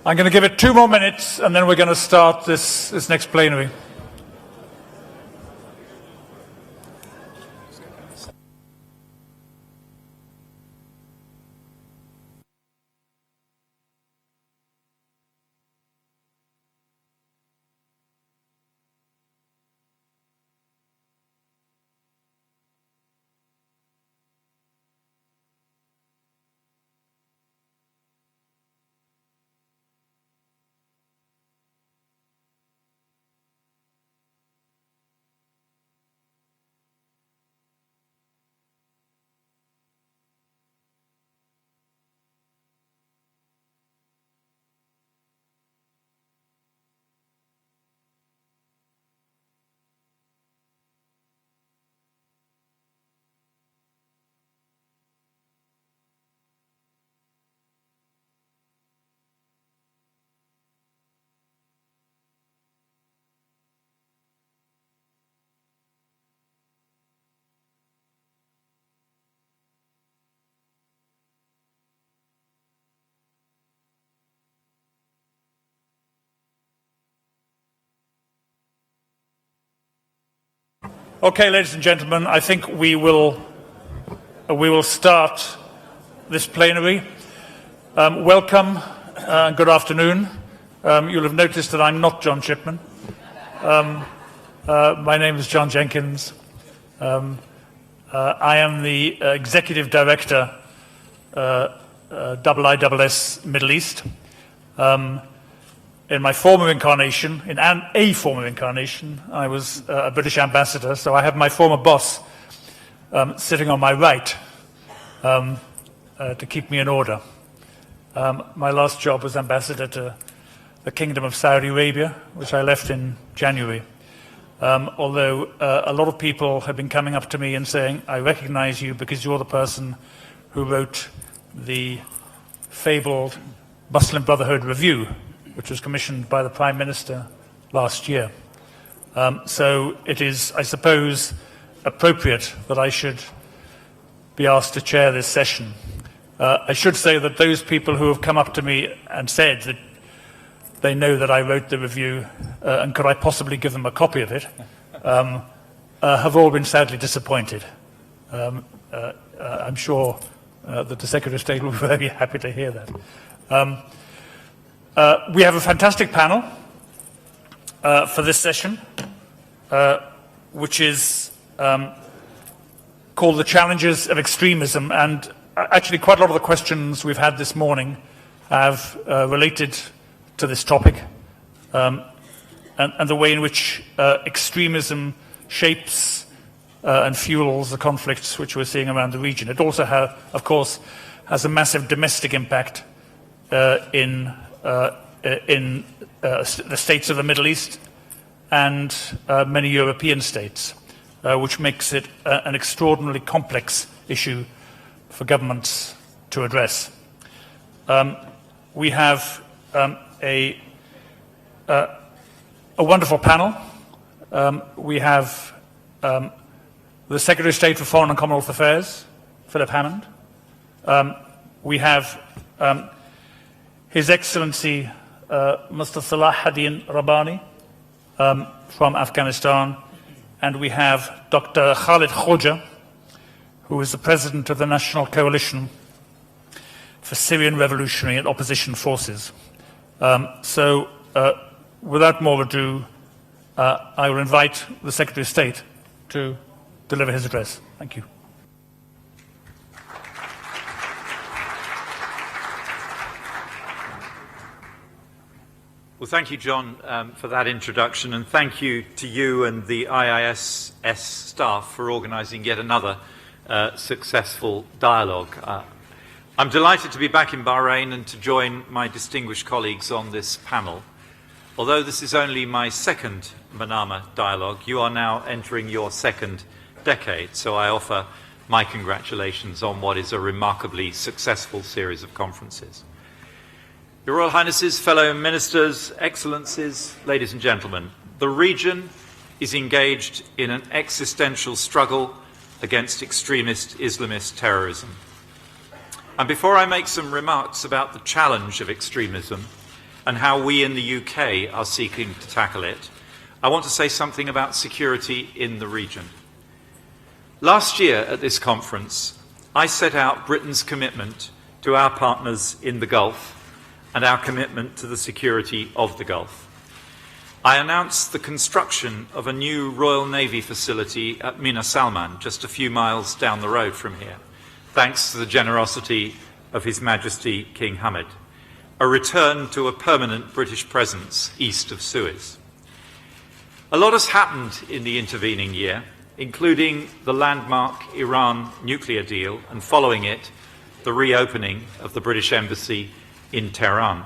I'm going to give it 2 more minutes and then we're going to start this next plenary. Okay, ladies and gentlemen, I think we will start this plenary. Welcome and good afternoon. You'll have noticed that I'm not John Shipman. My name is John Jenkins. I am the Executive Director, IISS Middle East. In my former incarnation, I was a British ambassador, so I have my former boss sitting on my right to keep me in order. My last job was ambassador to the Kingdom of Saudi Arabia, which I left in January. Although a lot of people have been coming up to me and saying, I recognize you because you're the person who wrote the fabled Muslim Brotherhood Review, which was commissioned by the Prime Minister last year. So it is, I suppose, appropriate that I should be asked to chair this session. I should say that those people who have come up to me and said that they know that I wrote the review and could I possibly give them a copy of it, have all been sadly disappointed. I'm sure that the Secretary of State will be very happy to hear that. We have a fantastic panel for this session, which is called The Challenges of Extremism, and actually quite a lot of the questions we've had this morning have related to this topic and the way in which extremism shapes and fuels the conflicts which we're seeing around the region. It also, of course, has a massive domestic impact in the states of the Middle East and many European states, which makes it an extraordinarily complex issue for governments to address. We have a wonderful panel. We have the Secretary of State for Foreign and Commonwealth Affairs, Philip Hammond. We have His Excellency Mr. Salahuddin Rabbani from Afghanistan, and we have Dr. Khalid Khoja, who is the President of the National Coalition for Syrian Revolutionary and Opposition Forces. So, without more ado, I will invite the Secretary of State to deliver his address. Thank you. Well, thank you, John, for that introduction, and thank you to you and the IISS staff for organising yet another successful dialogue. I'm delighted to be back in Bahrain and to join my distinguished colleagues on this panel. Although this is only my second Manama dialogue, you are now entering your second decade, so I offer my congratulations on what is a remarkably successful series of conferences. Your Royal Highnesses, fellow ministers, excellencies, ladies and gentlemen, the region is engaged in an existential struggle against extremist Islamist terrorism. And before I make some remarks about the challenge of extremism and how we in the UK are seeking to tackle it, I want to say something about security in the region. Last year at this conference, I set out Britain's commitment to our partners in the Gulf and our commitment to the security of the Gulf. I announced the construction of a new Royal Navy facility at Mina Salman, just a few miles down the road from here, thanks to the generosity of His Majesty King Hamad, a return to a permanent British presence east of Suez. A lot has happened in the intervening year, including the landmark Iran nuclear deal and following it, the reopening of the British Embassy in Tehran.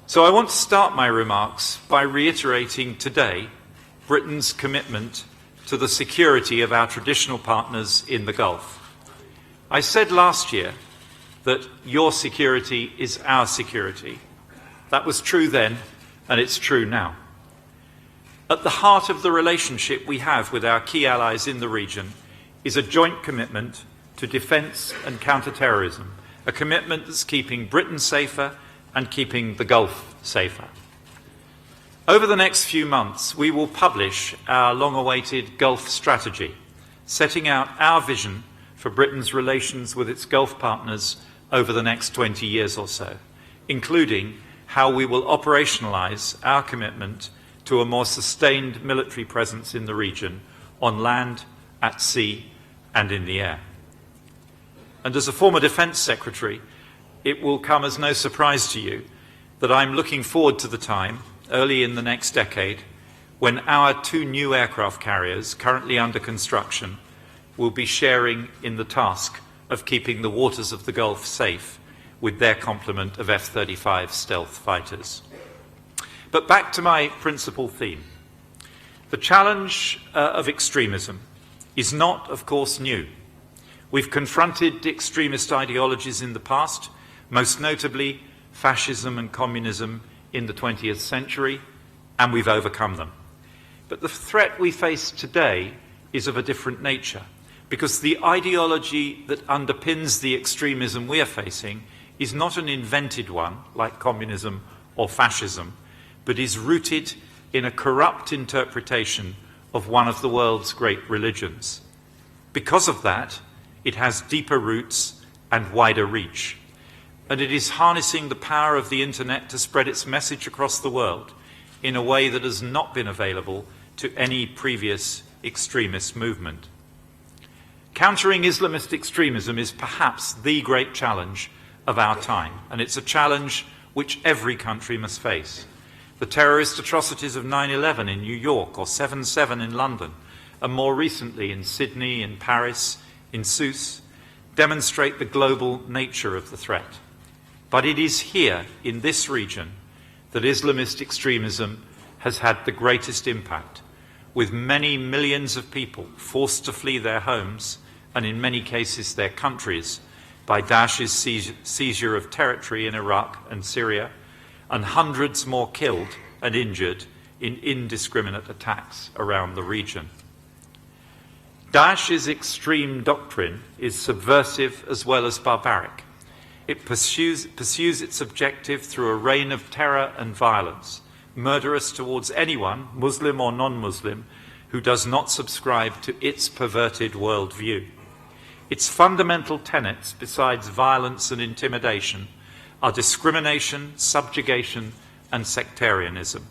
So I want to start my remarks by reiterating today Britain's commitment to the security of our traditional partners in the Gulf. I said last year that your security is our security. That was true then, and it's true now. At the heart of the relationship we have with our key allies in the region is a joint commitment to defence and counter-terrorism, a commitment that's keeping Britain safer and keeping the Gulf safer. Over the next few months, we will publish our long-awaited Gulf strategy, setting out our vision for Britain's relations with its Gulf partners over the next 20 years or so, including how we will operationalise our commitment to a more sustained military presence in the region, on land, at sea, and in the air. And as a former Defence Secretary, it will come as no surprise to you that I'm looking forward to the time, early in the next decade, when our two new aircraft carriers, currently under construction, will be sharing in the task of keeping the waters of the Gulf safe with their complement of F-35 stealth fighters. But back to my principal theme. The challenge of extremism is not, of course, new. We've confronted extremist ideologies in the past, most notably fascism and communism in the 20th century, and we've overcome them. But the threat we face today is of a different nature, because the ideology that underpins the extremism we are facing is not an invented one, like communism or fascism, but is rooted in a corrupt interpretation of one of the world's great religions. Because of that, it has deeper roots and wider reach. And it is harnessing the power of the internet to spread its message across the world in a way that has not been available to any previous extremist movement. Countering Islamist extremism is perhaps the great challenge of our time, and it's a challenge which every country must face. The terrorist atrocities of 9/11 in New York or 7/7 in London, and more recently in Sydney, in Paris, in Sousse, demonstrate the global nature of the threat. But it is here, in this region, that Islamist extremism has had the greatest impact, with many millions of people forced to flee their homes, and in many cases their countries, by Daesh's seizure of territory in Iraq and Syria, and hundreds more killed and injured in indiscriminate attacks around the region. Daesh's extreme doctrine is subversive as well as barbaric. It pursues its objective through a reign of terror and violence, murderous towards anyone, Muslim or non-Muslim, who does not subscribe to its perverted worldview. Its fundamental tenets, besides violence and intimidation, are discrimination, subjugation, and sectarianism.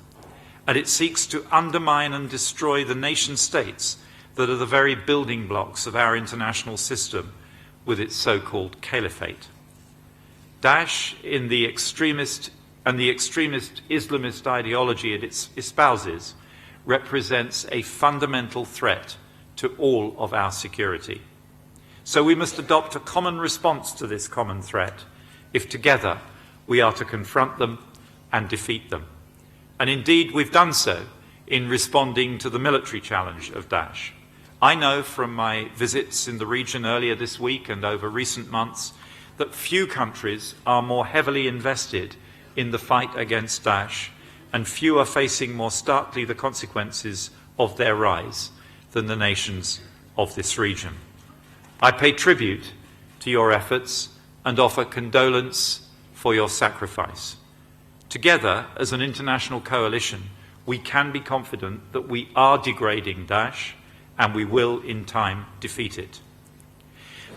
And it seeks to undermine and destroy the nation-states that are the very building blocks of our international system with its so-called caliphate. Daesh, in the extremist Islamist ideology it espouses, represents a fundamental threat to all of our security. So we must adopt a common response to this common threat if together we are to confront them and defeat them. And indeed we've done so in responding to the military challenge of Daesh. I know from my visits in the region earlier this week and over recent months that few countries are more heavily invested in the fight against Daesh, and few are facing more starkly the consequences of their rise than the nations of this region. I pay tribute to your efforts and offer condolence for your sacrifice. Together, as an international coalition, we can be confident that we are degrading Daesh and we will, in time, defeat it.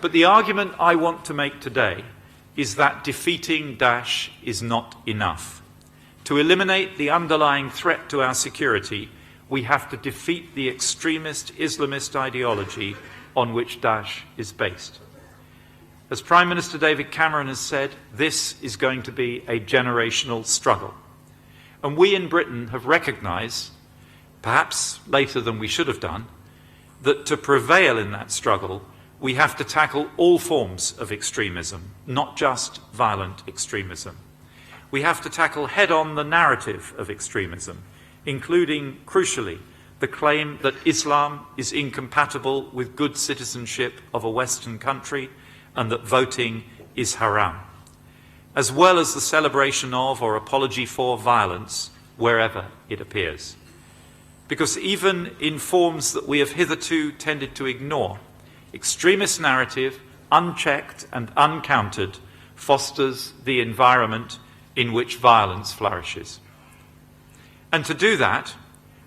But the argument I want to make today is that defeating Daesh is not enough. To eliminate the underlying threat to our security, we have to defeat the extremist Islamist ideology on which Daesh is based. As Prime Minister David Cameron has said, this is going to be a generational struggle. And we in Britain have recognised, perhaps later than we should have done, that to prevail in that struggle, we have to tackle all forms of extremism, not just violent extremism. We have to tackle head-on the narrative of extremism, including, crucially, the claim that Islam is incompatible with good citizenship of a Western country and that voting is haram, as well as the celebration of or apology for violence wherever it appears. Because even in forms that we have hitherto tended to ignore, extremist narrative, unchecked and uncountered, fosters the environment in which violence flourishes. And to do that,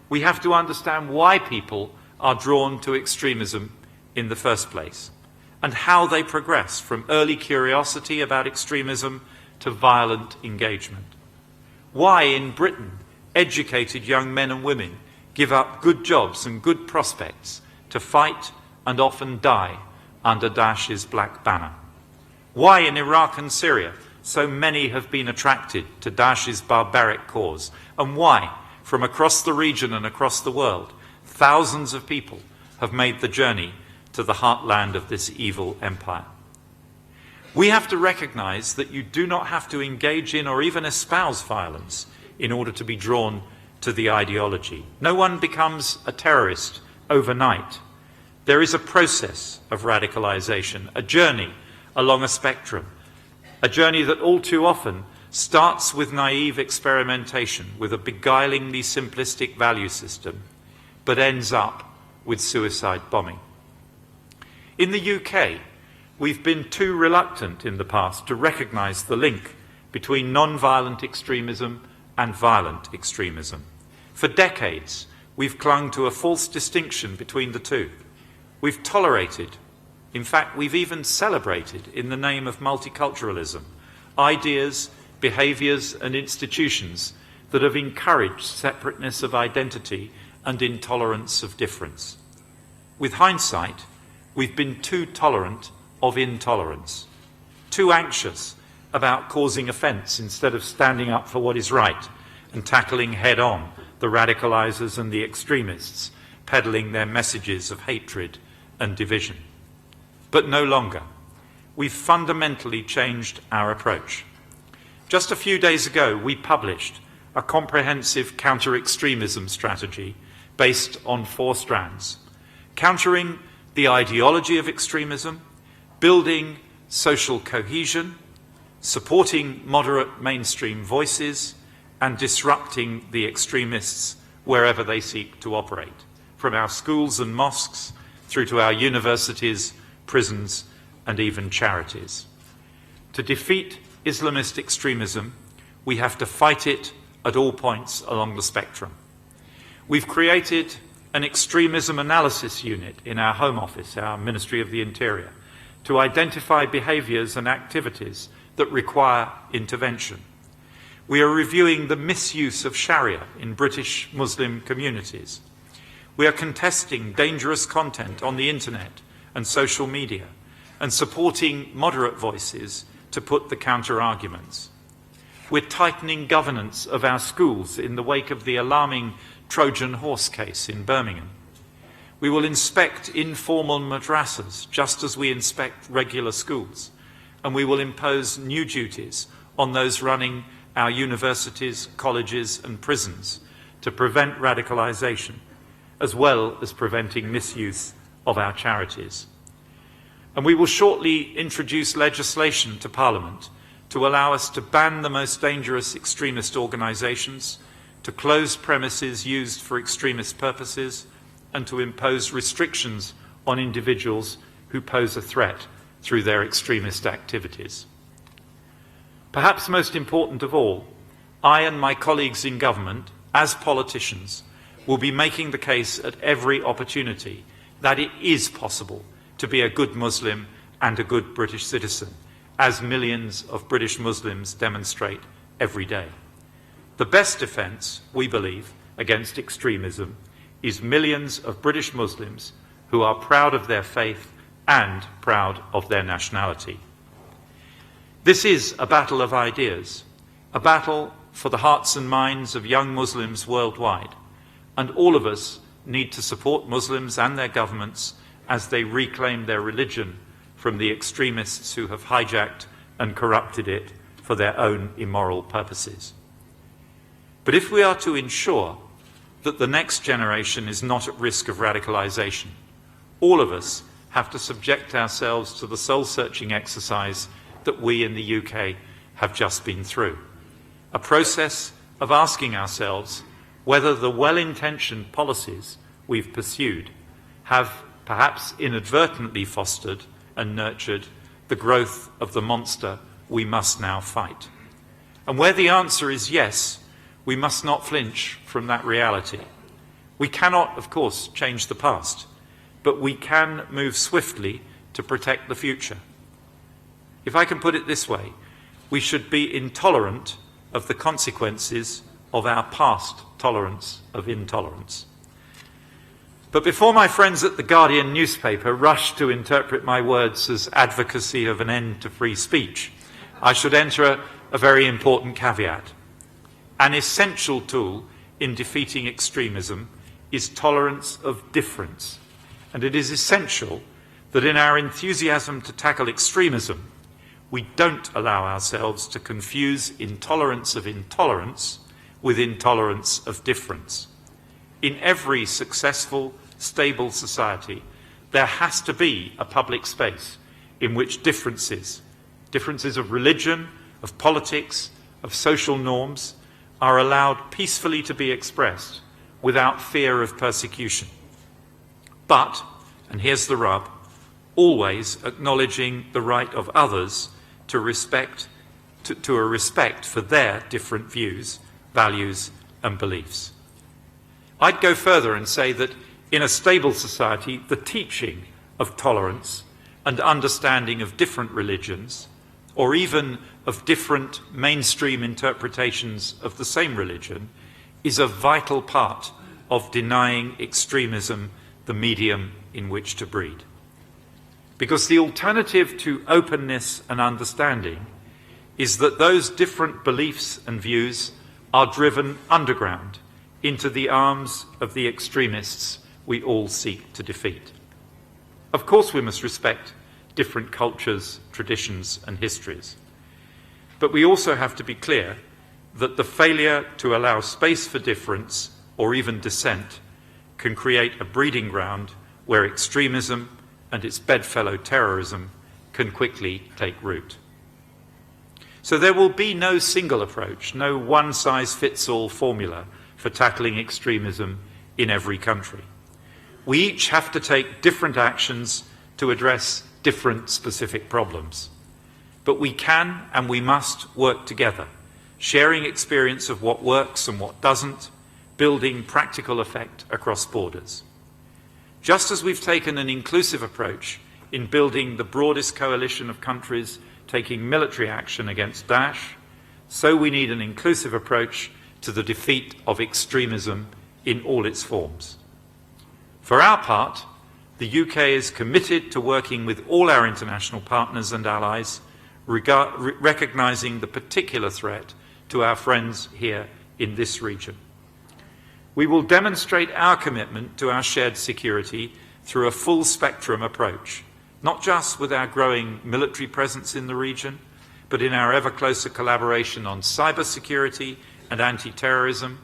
we have to understand why people are drawn to extremism in the first place, and how they progress from early curiosity about extremism to violent engagement. Why, in Britain, educated young men and women give up good jobs and good prospects to fight and often die under Daesh's black banner. Why, in Iraq and Syria, so many have been attracted to Daesh's barbaric cause, and why, from across the region and across the world, thousands of people have made the journey to the heartland of this evil empire. We have to recognise that you do not have to engage in or even espouse violence in order to be drawn to the ideology. No one becomes a terrorist overnight. There is a process of radicalisation, a journey along a spectrum, a journey that all too often starts with naive experimentation, with a beguilingly simplistic value system, but ends up with suicide bombing. In the UK, we've been too reluctant in the past to recognise the link between non-violent extremism and violent extremism. For decades, we've clung to a false distinction between the two. We've tolerated, in fact, we've even celebrated, in the name of multiculturalism, ideas, behaviours and institutions that have encouraged separateness of identity and intolerance of difference. With hindsight, we've been too tolerant of intolerance, too anxious about causing offence instead of standing up for what is right and tackling head-on the radicalisers and the extremists peddling their messages of hatred and division. But no longer. We've fundamentally changed our approach. Just a few days ago, we published a comprehensive counter-extremism strategy based on 4 strands: countering the ideology of extremism, building social cohesion, supporting moderate mainstream voices, and disrupting the extremists wherever they seek to operate, from our schools and mosques through to our universities, prisons, and even charities. To defeat Islamist extremism, we have to fight it at all points along the spectrum. We've created an extremism analysis unit in our Home Office, our Ministry of the Interior, to identify behaviours and activities that require intervention. We are reviewing the misuse of Sharia in British Muslim communities. We are contesting dangerous content on the internet and social media and supporting moderate voices to put the counter-arguments. We're tightening governance of our schools in the wake of the alarming Trojan horse case in Birmingham. We will inspect informal madrasas just as we inspect regular schools, and we will impose new duties on those running our universities, colleges and prisons to prevent radicalisation, as well as preventing misuse of our charities. And we will shortly introduce legislation to Parliament to allow us to ban the most dangerous extremist organisations, to close premises used for extremist purposes, and to impose restrictions on individuals who pose a threat through their extremist activities. Perhaps most important of all, I and my colleagues in government, as politicians, will be making the case at every opportunity that it is possible to be a good Muslim and a good British citizen, as millions of British Muslims demonstrate every day. The best defence, we believe, against extremism is millions of British Muslims who are proud of their faith and proud of their nationality. This is a battle of ideas, a battle for the hearts and minds of young Muslims worldwide, and all of us need to support Muslims and their governments as they reclaim their religion from the extremists who have hijacked and corrupted it for their own immoral purposes. But if we are to ensure that the next generation is not at risk of radicalisation, all of us have to subject ourselves to the soul-searching exercise that we in the UK have just been through. A process of asking ourselves whether the well-intentioned policies we've pursued have perhaps inadvertently fostered and nurtured the growth of the monster we must now fight. And where the answer is yes, we must not flinch from that reality. We cannot, of course, change the past, but we can move swiftly to protect the future. If I can put it this way, we should be intolerant of the consequences of our past tolerance of intolerance. But before my friends at the Guardian newspaper rush to interpret my words as advocacy of an end to free speech, I should enter a very important caveat. An essential tool in defeating extremism is tolerance of difference, and it is essential that in our enthusiasm to tackle extremism, we don't allow ourselves to confuse intolerance of intolerance with intolerance of difference. In every successful, stable society, there has to be a public space in which differences of religion, of politics, of social norms, are allowed peacefully to be expressed without fear of persecution. But, and here's the rub, always acknowledging the right of others to a respect for their different views, values and beliefs. I'd go further and say that in a stable society, the teaching of tolerance and understanding of different religions, or even of different mainstream interpretations of the same religion, is a vital part of denying extremism the medium in which to breed. Because the alternative to openness and understanding is that those different beliefs and views are driven underground into the arms of the extremists we all seek to defeat. Of course, we must respect different cultures, traditions and histories. But we also have to be clear that the failure to allow space for difference or even dissent can create a breeding ground where extremism and its bedfellow terrorism can quickly take root. So there will be no single approach, no one-size-fits-all formula for tackling extremism in every country. We each have to take different actions to address different specific problems. But we can and we must work together, sharing experience of what works and what doesn't, building practical effect across borders. Just as we've taken an inclusive approach in building the broadest coalition of countries taking military action against Daesh, so we need an inclusive approach to the defeat of extremism in all its forms. For our part, the UK is committed to working with all our international partners and allies, recognising the particular threat to our friends here in this region. We will demonstrate our commitment to our shared security through a full spectrum approach, not just with our growing military presence in the region, but in our ever closer collaboration on cybersecurity and anti-terrorism,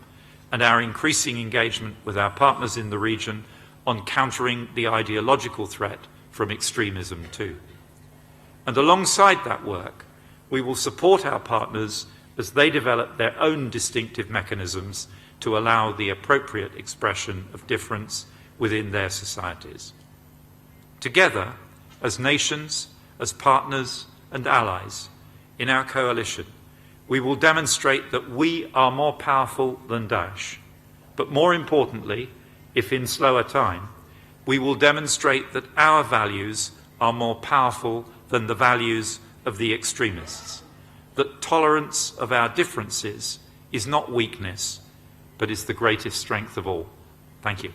and our increasing engagement with our partners in the region on countering the ideological threat from extremism too. And alongside that work, we will support our partners as they develop their own distinctive mechanisms to allow the appropriate expression of difference within their societies. Together, as nations, as partners and allies in our coalition, We will demonstrate that we are more powerful than Daesh. But more importantly, if in slower time, we will demonstrate that our values are more powerful than the values of the extremists. That tolerance of our differences is not weakness, but is the greatest strength of all. Thank you.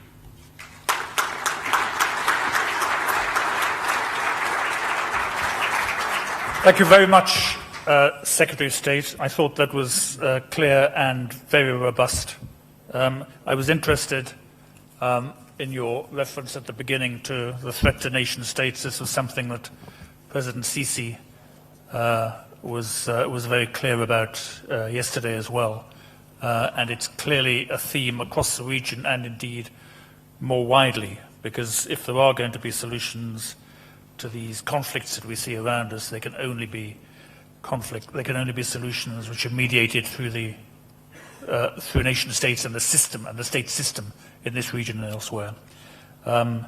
Thank you very much, Secretary of State. I thought that was clear and very robust. I was interested in your reference at the beginning to the threat to nation states. This was something that President Sisi was very clear about yesterday as well. And it's clearly a theme across the region and indeed more widely, because if there are going to be solutions to these conflicts that we see around us, they can only be solutions which are mediated through nation states and the system and the state system in this region and elsewhere. And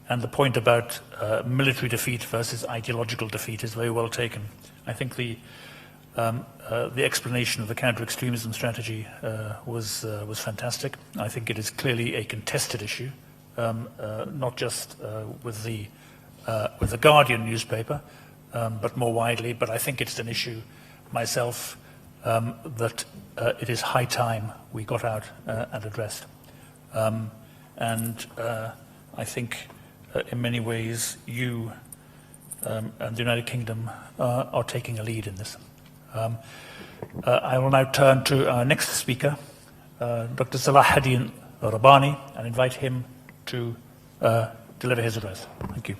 the point about military defeat versus ideological defeat is very well taken. I think the explanation of the counter-extremism strategy was fantastic. I think it is clearly a contested issue, not just with the Guardian newspaper, but more widely. But I think it's an issue myself that it is high time we got out and addressed. And I think in many ways you and the United Kingdom are taking a lead in this. I will now turn to our next speaker, Dr. Salahuddin Rabbani, and invite him to deliver his address. Thank you.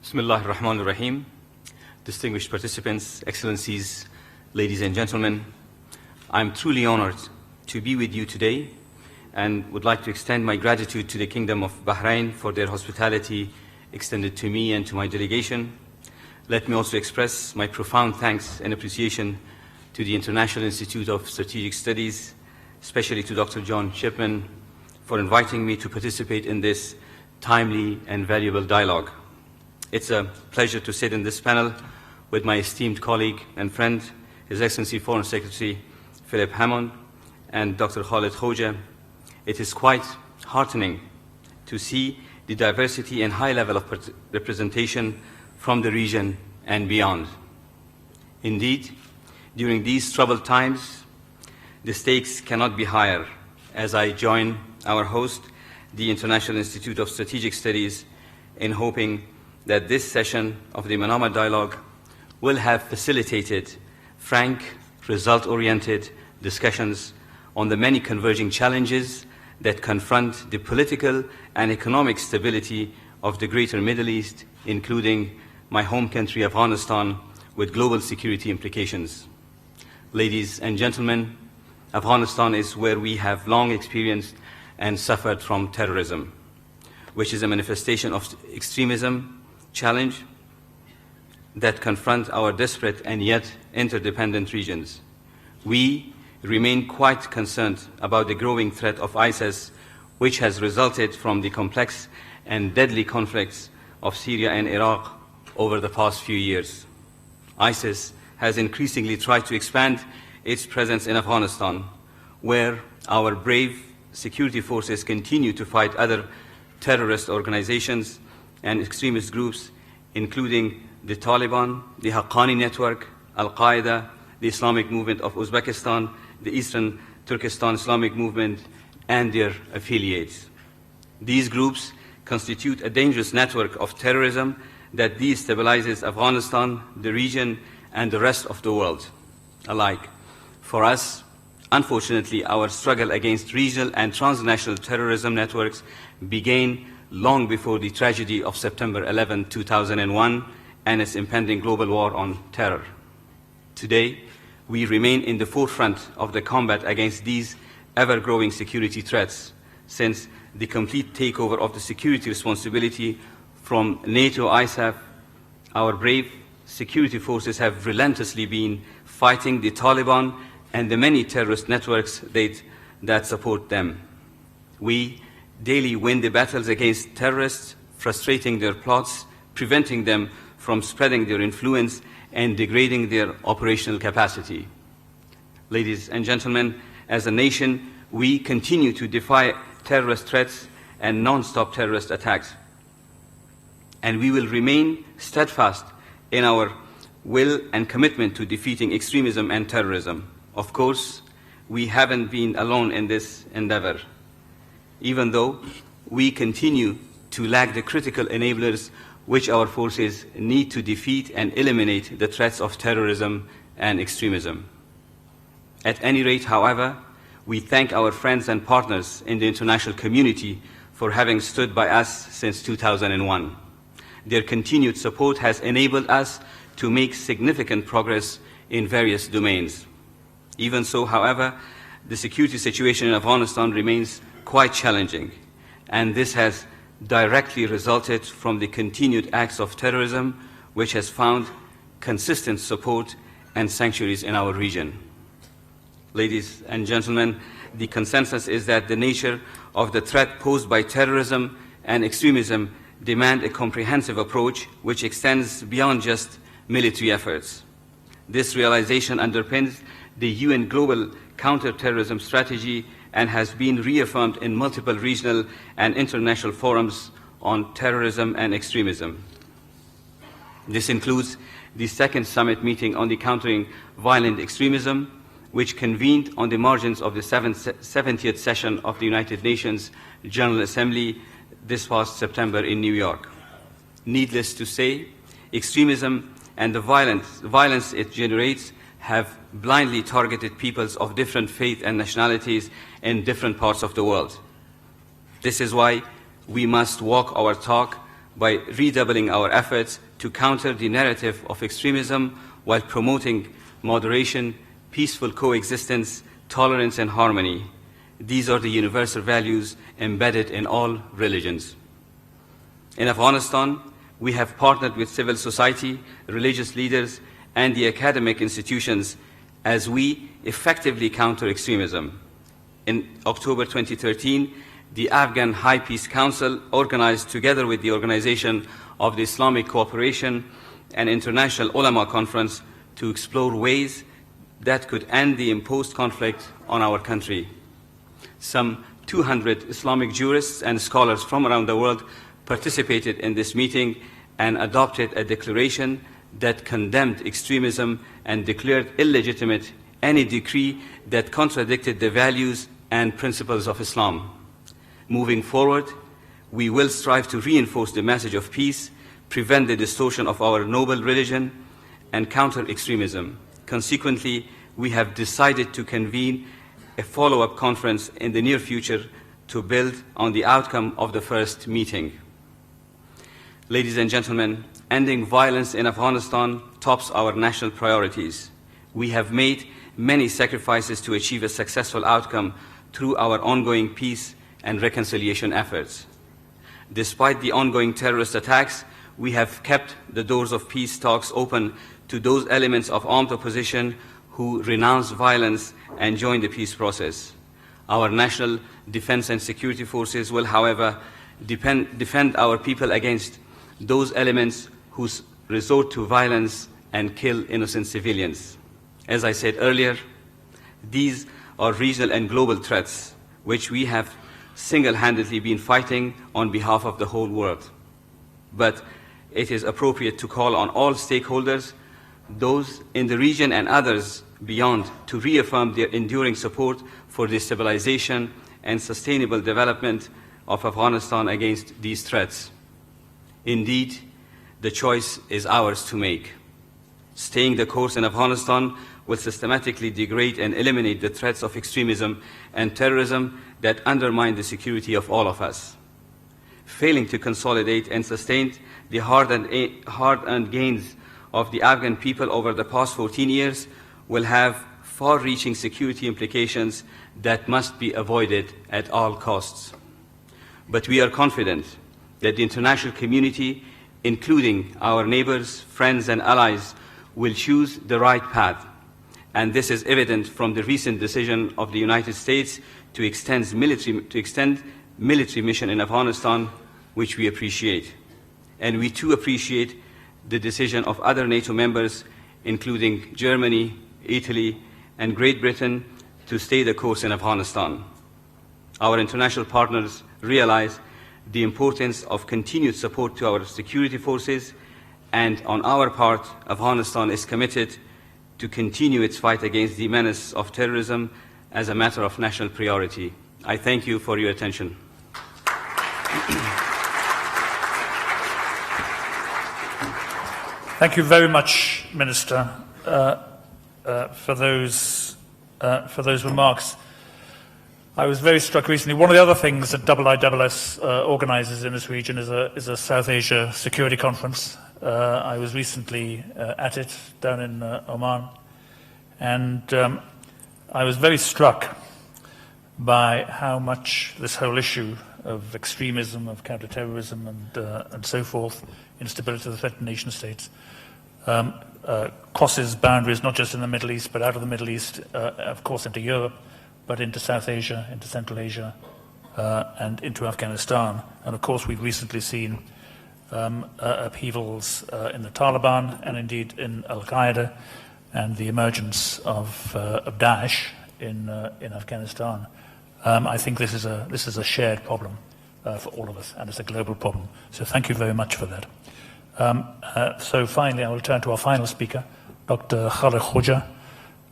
Bismillah ar-Rahman ar-Rahim. Distinguished participants, excellencies, ladies and gentlemen, I'm truly honored to be with you today and would like to extend my gratitude to the Kingdom of Bahrain for their hospitality extended to me and to my delegation. Let me also express my profound thanks and appreciation to the International Institute of Strategic Studies, especially to Dr. John Shipman, for inviting me to participate in this timely and valuable dialogue. It's a pleasure to sit in this panel with my esteemed colleague and friend, His Excellency Foreign Secretary Philip Hammond and Dr. Khalid Khoja. It is quite heartening to see the diversity and high level of representation from the region and beyond. Indeed, during these troubled times, the stakes cannot be higher, as I join our host, the International Institute of Strategic Studies, in hoping that this session of the Manama Dialogue will have facilitated frank, result-oriented discussions on the many converging challenges that confront the political and economic stability of the greater Middle East, including my home country, Afghanistan, with global security implications. Ladies and gentlemen, Afghanistan is where we have long experienced and suffered from terrorism, which is a manifestation of extremism challenge that confront our disparate and yet interdependent regions. We remain quite concerned about the growing threat of ISIS, which has resulted from the complex and deadly conflicts of Syria and Iraq over the past few years. ISIS has increasingly tried to expand its presence in Afghanistan, where our brave security forces continue to fight other terrorist organizations and extremist groups, including the Taliban, the Haqqani Network, Al-Qaeda, the Islamic Movement of Uzbekistan, the Eastern Turkestan Islamic Movement, and their affiliates. These groups constitute a dangerous network of terrorism that destabilizes Afghanistan, the region, and the rest of the world alike. For us, unfortunately, our struggle against regional and transnational terrorism networks began long before the tragedy of September 11, 2001, and its impending global war on terror. Today, we remain in the forefront of the combat against these ever-growing security threats, since the complete takeover of the security responsibility from NATO ISAF. Our brave security forces have relentlessly been fighting the Taliban and the many terrorist networks that support them. We daily win the battles against terrorists, frustrating their plots, preventing them from spreading their influence, and degrading their operational capacity. Ladies and gentlemen, as a nation, we continue to defy terrorist threats and non-stop terrorist attacks. And we will remain steadfast in our will and commitment to defeating extremism and terrorism. Of course, we haven't been alone in this endeavor, even though we continue to lack the critical enablers which our forces need to defeat and eliminate the threats of terrorism and extremism. At any rate, however, we thank our friends and partners in the international community for having stood by us since 2001. Their continued support has enabled us to make significant progress in various domains. Even so, however, the security situation in Afghanistan remains quite challenging, and this has directly resulted from the continued acts of terrorism, which has found consistent support and sanctuaries in our region. Ladies and gentlemen, the consensus is that the nature of the threat posed by terrorism and extremism demand a comprehensive approach which extends beyond just military efforts. This realization underpins the UN Global Counter-Terrorism Strategy and has been reaffirmed in multiple regional and international forums on terrorism and extremism. This includes the second summit meeting on the countering violent extremism, which convened on the margins of the 70th session of the United Nations General Assembly this past September in New York. Needless to say, extremism and the violence it generates have blindly targeted peoples of different faith and nationalities in different parts of the world. This is why we must walk our talk by redoubling our efforts to counter the narrative of extremism while promoting moderation, peaceful coexistence, tolerance, and harmony. These are the universal values embedded in all religions. In Afghanistan, we have partnered with civil society, religious leaders, and the academic institutions as we effectively counter extremism. In October 2013, the Afghan High Peace Council organized, together with the Organization of the Islamic Cooperation and International Ulama Conference, to explore ways that could end the imposed conflict on our country. Some 200 Islamic jurists and scholars from around the world participated in this meeting and adopted a declaration that condemned extremism and declared illegitimate any decree that contradicted the values and principles of Islam. Moving forward, we will strive to reinforce the message of peace, prevent the distortion of our noble religion, and counter extremism. Consequently, we have decided to convene a follow-up conference in the near future to build on the outcome of the first meeting. Ladies and gentlemen, ending violence in Afghanistan tops our national priorities. We have made many sacrifices to achieve a successful outcome through our ongoing peace and reconciliation efforts. Despite the ongoing terrorist attacks, we have kept the doors of peace talks open to those elements of armed opposition who renounce violence and join the peace process. Our national defense and security forces will, however, defend our people against those elements who resort to violence and kill innocent civilians. As I said earlier, these are regional and global threats which we have single-handedly been fighting on behalf of the whole world. But it is appropriate to call on all stakeholders, those in the region and others beyond, to reaffirm their enduring support for the stabilization and sustainable development of Afghanistan against these threats. Indeed, the choice is ours to make. Staying the course in Afghanistan will systematically degrade and eliminate the threats of extremism and terrorism that undermine the security of all of us. Failing to consolidate and sustain the hard-earned gains of the Afghan people over the past 14 years will have far-reaching security implications that must be avoided at all costs. But we are confident that the international community, including our neighbors, friends, and allies, will choose the right path. And this is evident from the recent decision of the United States to extend military mission in Afghanistan, which we appreciate. And we too appreciate the decision of other NATO members, including Germany, Italy, and Great Britain, to stay the course in Afghanistan. Our international partners realize the importance of continued support to our security forces, and on our part, Afghanistan is committed to continue its fight against the menace of terrorism as a matter of national priority. I thank you for your attention. Thank you very much, Minister, for those remarks. I was very struck recently. One of the other things that IISS organises in this region is a South Asia Security Conference. I was recently at it down in Oman, and I was very struck by how much this whole issue of extremism, of counterterrorism, and so forth, instability of the threatened nation states, crosses boundaries not just in the Middle East, but out of the Middle East, of course, into Europe, but into South Asia, into Central Asia, and into Afghanistan. And of course, we've recently seen upheavals in the Taliban and indeed in Al-Qaeda, and the emergence of Daesh in Afghanistan. I think this is a shared problem for all of us, and it's a global problem. So thank you very much for that. So finally, I will turn to our final speaker, Dr. Khalid Khoja,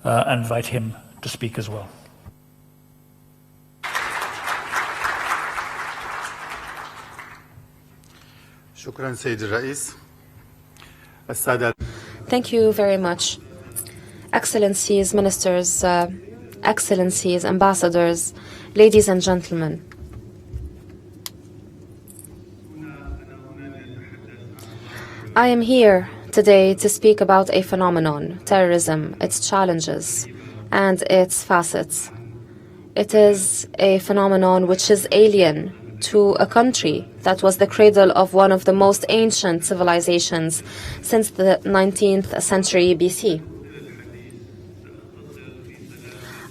and invite him to speak as well. Thank you very much. Excellencies, ministers, excellencies, ambassadors, ladies and gentlemen. I am here today to speak about a phenomenon, terrorism, its challenges, and its facets. It is a phenomenon which is alien to a country that was the cradle of one of the most ancient civilizations since the 19th century BC.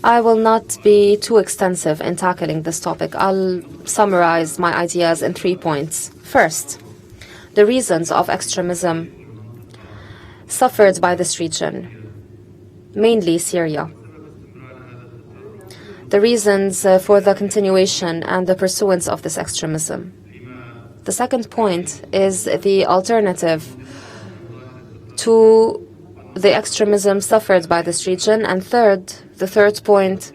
I will not be too extensive in tackling this topic. I'll summarize my ideas in 3 points. First, the reasons of extremism suffered by this region, mainly Syria. The reasons for the continuation and the pursuance of this extremism. The second point is the alternative to the extremism suffered by this region. And the third point,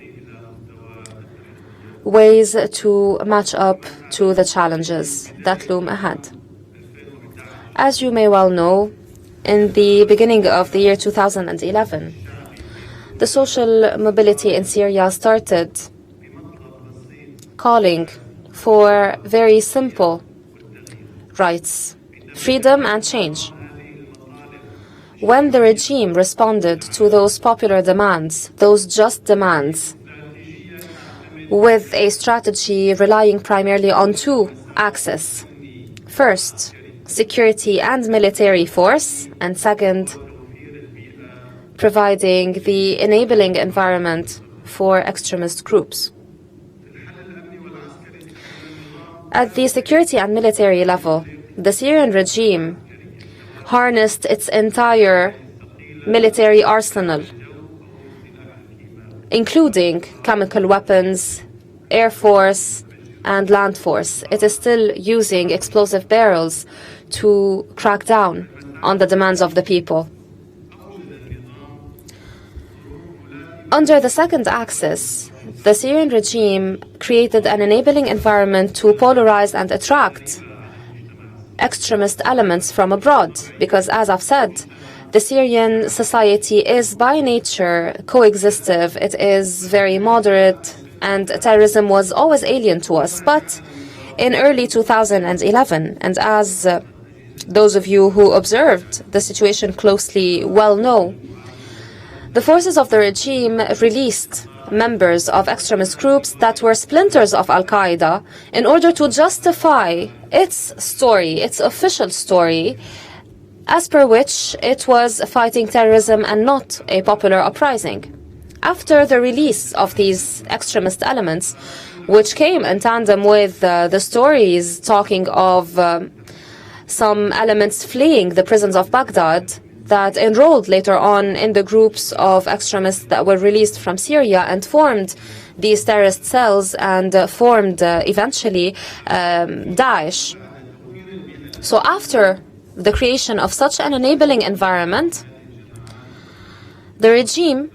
ways to match up to the challenges that loom ahead. As you may well know, in the beginning of the year 2011, the social mobility in Syria started calling for very simple rights, freedom and change. When the regime responded to those popular demands, those just demands, with a strategy relying primarily on 2 axes. First, security and military force, and second, providing the enabling environment for extremist groups. At the security and military level, the Syrian regime harnessed its entire military arsenal, including chemical weapons, air force, and land force. It is still using explosive barrels to crack down on the demands of the people. Under the second axis, the Syrian regime created an enabling environment to polarize and attract extremist elements from abroad, because, as I've said, the Syrian society is by nature coexistive. It is very moderate, and terrorism was always alien to us. But in early 2011, and as those of you who observed the situation closely well know, the forces of the regime released members of extremist groups that were splinters of Al-Qaeda in order to justify its story, its official story, as per which it was fighting terrorism and not a popular uprising. After the release of these extremist elements, which came in tandem with the stories talking of some elements fleeing the prisons of Baghdad that enrolled later on in the groups of extremists that were released from Syria and formed these terrorist cells and formed eventually Daesh. So after the creation of such an enabling environment, the regime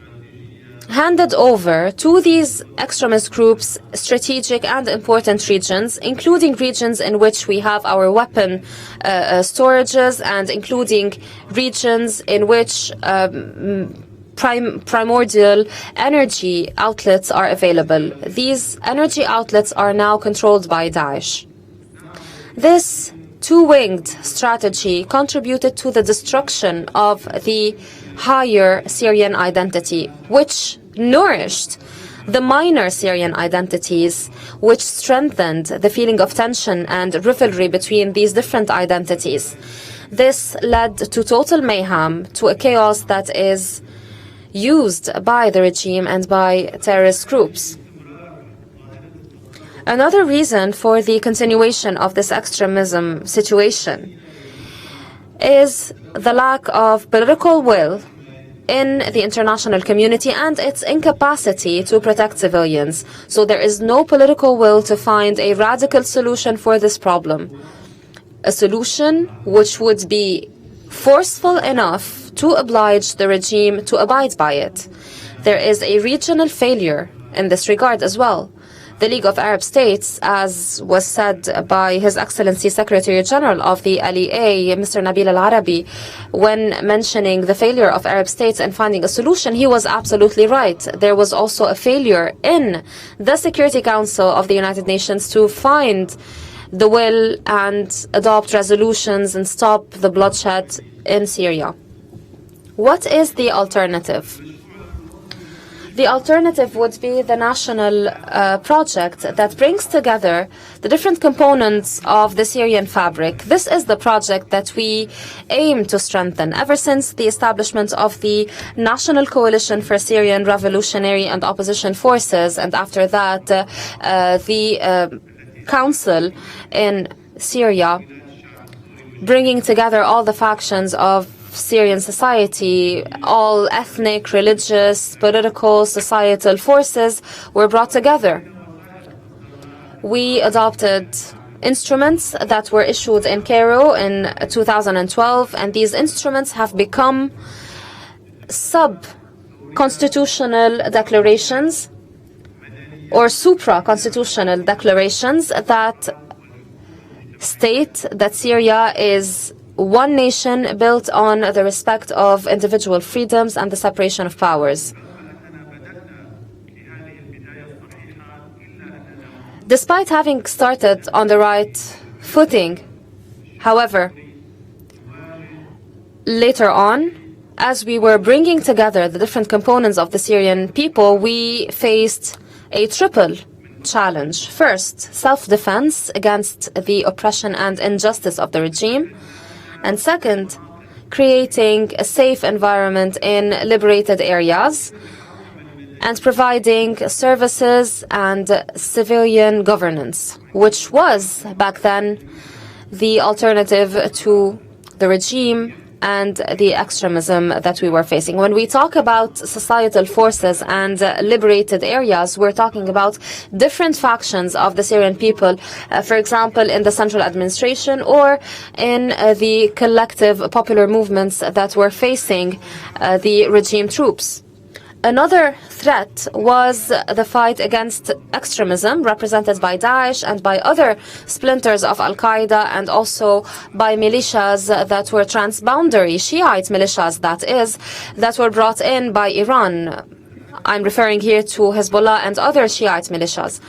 handed over to these extremist groups strategic and important regions, including regions in which we have our weapon storages and including regions in which primordial energy outlets are available. These energy outlets are now controlled by Daesh. This two-winged strategy contributed to the destruction of the higher Syrian identity, which nourished the minor Syrian identities, which strengthened the feeling of tension and rivalry between these different identities. This led to total mayhem, to a chaos that is used by the regime and by terrorist groups. Another reason for the continuation of this extremism situation is the lack of political will in the international community and its incapacity to protect civilians. So there is no political will to find a radical solution for this problem. A solution which would be forceful enough to oblige the regime to abide by it. There is a regional failure in this regard as well. The League of Arab States, as was said by His Excellency Secretary General of the LEA, Mr. Nabil Al-Arabi, when mentioning the failure of Arab states and finding a solution, he was absolutely right. There was also a failure in the Security Council of the United Nations to find the will and adopt resolutions and stop the bloodshed in Syria. What is the alternative? The alternative would be the national project that brings together the different components of the Syrian fabric. This is the project that we aim to strengthen ever since the establishment of the National Coalition for Syrian Revolutionary and Opposition Forces, and after that the Council in Syria, bringing together all the factions of Syrian society. All ethnic, religious, political, societal forces were brought together. We adopted instruments that were issued in Cairo in 2012, and these instruments have become sub-constitutional declarations or supra-constitutional declarations that state that Syria is one nation built on the respect of individual freedoms and the separation of powers. Despite having started on the right footing, however, later on, as we were bringing together the different components of the Syrian people, we faced a triple challenge. First, self-defense against the oppression and injustice of the regime. And second, creating a safe environment in liberated areas and providing services and civilian governance, which was back then the alternative to the regime and the extremism that we were facing. When we talk about societal forces and liberated areas, we're talking about different factions of the Syrian people, for example, in the central administration or in the collective popular movements that were facing the regime troops. Another threat was the fight against extremism represented by Daesh and by other splinters of Al-Qaeda, and also by militias that were transboundary, Shiite militias that were brought in by Iran. I'm referring here to Hezbollah and other Shiite militias.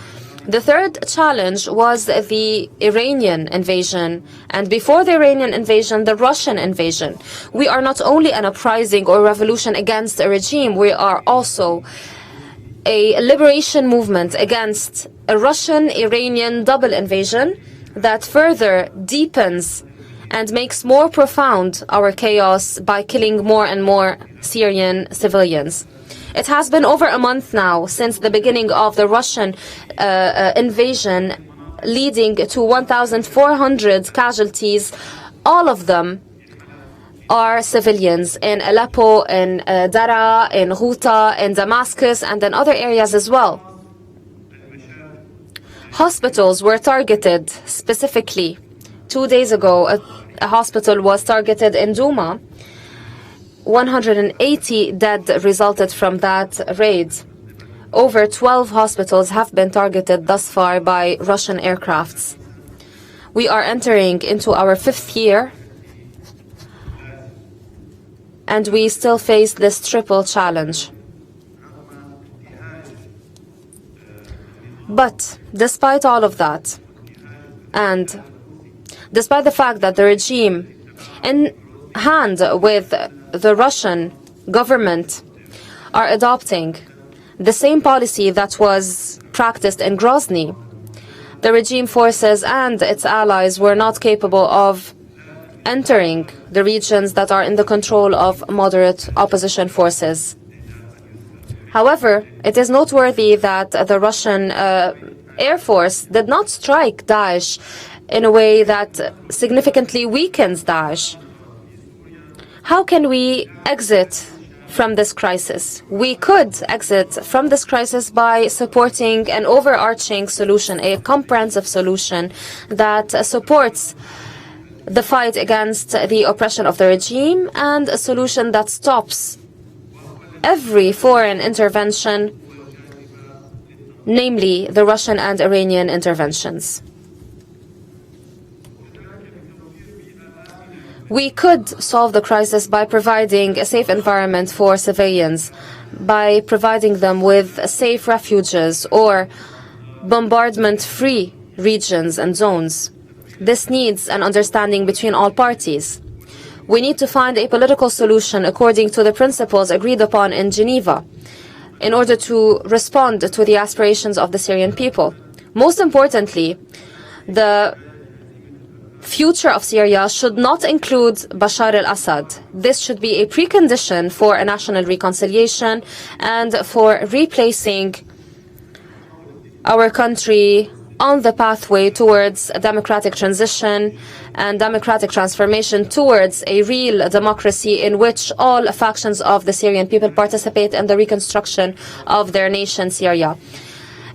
The third challenge was the Iranian invasion, and before the Iranian invasion, the Russian invasion. We are not only an uprising or revolution against a regime, we are also a liberation movement against a Russian-Iranian double invasion that further deepens and makes more profound our chaos by killing more and more Syrian civilians. It has been over a month now since the beginning of the Russian invasion, leading to 1,400 casualties. All of them are civilians in Aleppo, in Daraa, in Ghouta, in Damascus, and in other areas as well. Hospitals were targeted specifically. 2 days ago, a hospital was targeted in Douma. 180 dead resulted from that raid. Over 12 hospitals have been targeted thus far by Russian aircrafts. We are entering into our 5th year, and we still face this triple challenge. But despite all of that, and despite the fact that the regime, in hand with the Russian government, are adopting the same policy that was practiced in Grozny, the regime forces and its allies were not capable of entering the regions that are in the control of moderate opposition forces. However, it is noteworthy that the Russian Air Force did not strike Daesh in a way that significantly weakens Daesh. How can we exit from this crisis? We could exit from this crisis by supporting an overarching solution, a comprehensive solution that supports the fight against the oppression of the regime, and a solution that stops every foreign intervention, namely the Russian and Iranian interventions. We could solve the crisis by providing a safe environment for civilians, by providing them with safe refuges or bombardment-free regions and zones. This needs an understanding between all parties. We need to find a political solution according to the principles agreed upon in Geneva in order to respond to the aspirations of the Syrian people. Most importantly, the future of Syria should not include Bashar al-Assad. This should be a precondition for a national reconciliation and for replacing our country on the pathway towards a democratic transition and democratic transformation towards a real democracy in which all factions of the Syrian people participate in the reconstruction of their nation, Syria.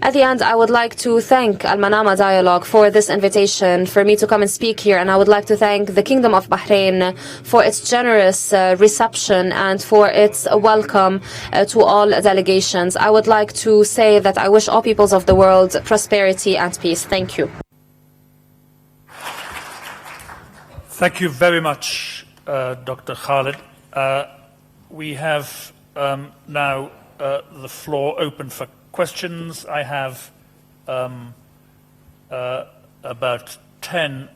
At the end, I would like to thank Al-Manama Dialogue for this invitation for me to come and speak here, and I would like to thank the Kingdom of Bahrain for its generous reception and for its welcome to all delegations. I would like to say that I wish all peoples of the world prosperity and peace. Thank you. Thank you very much, Dr. Khalid. We have now the floor open for questions. I have about 10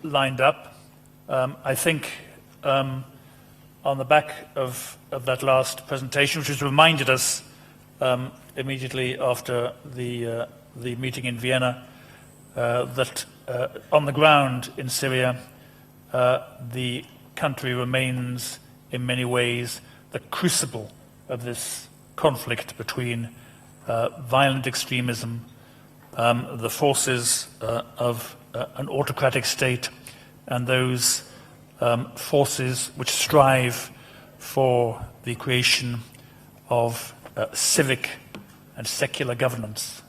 lined up. I think on the back of that last presentation, which has reminded us immediately after the meeting in Vienna that on the ground in Syria, the country remains in many ways the crucible of this conflict between violent extremism, the forces of an autocratic state, and those forces which strive for the creation of civic and secular governance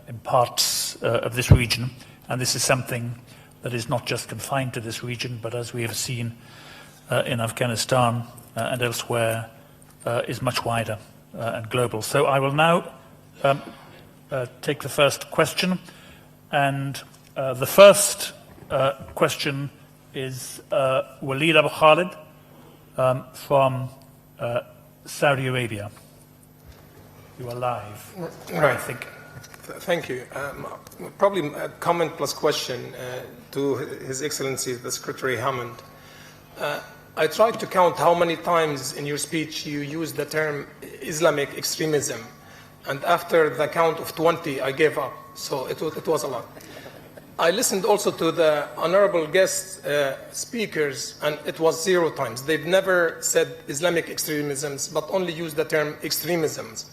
in parts of this region. And this is something that is not just confined to this region, but as we have seen in Afghanistan and elsewhere, is much wider and global. So I will now take the first question, and the first question is Walid Abu Khalid from Saudi Arabia. You are live, right. I think. Thank you. Probably a comment plus question to His Excellency, the Secretary Hammond. I tried to count how many times in your speech you used the term Islamic extremism, and after the count of 20, I gave up. So it was a lot. I listened also to the honorable guest speakers, and it was 0 times. They've never said Islamic extremisms, but only used the term extremisms.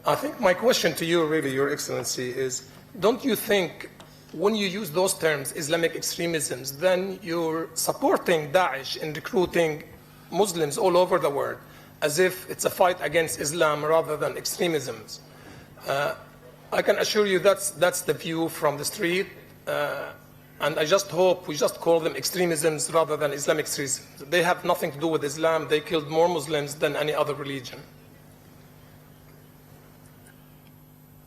I think my question to you, really, Your Excellency, is don't you think when you use those terms, Islamic extremisms, then you're supporting Daesh in recruiting Muslims all over the world, as if it's a fight against Islam rather than extremisms? I can assure you that's the view from the street, and I just hope we just call them extremisms rather than Islamic extremisms. They have nothing to do with Islam. They killed more Muslims than any other religion.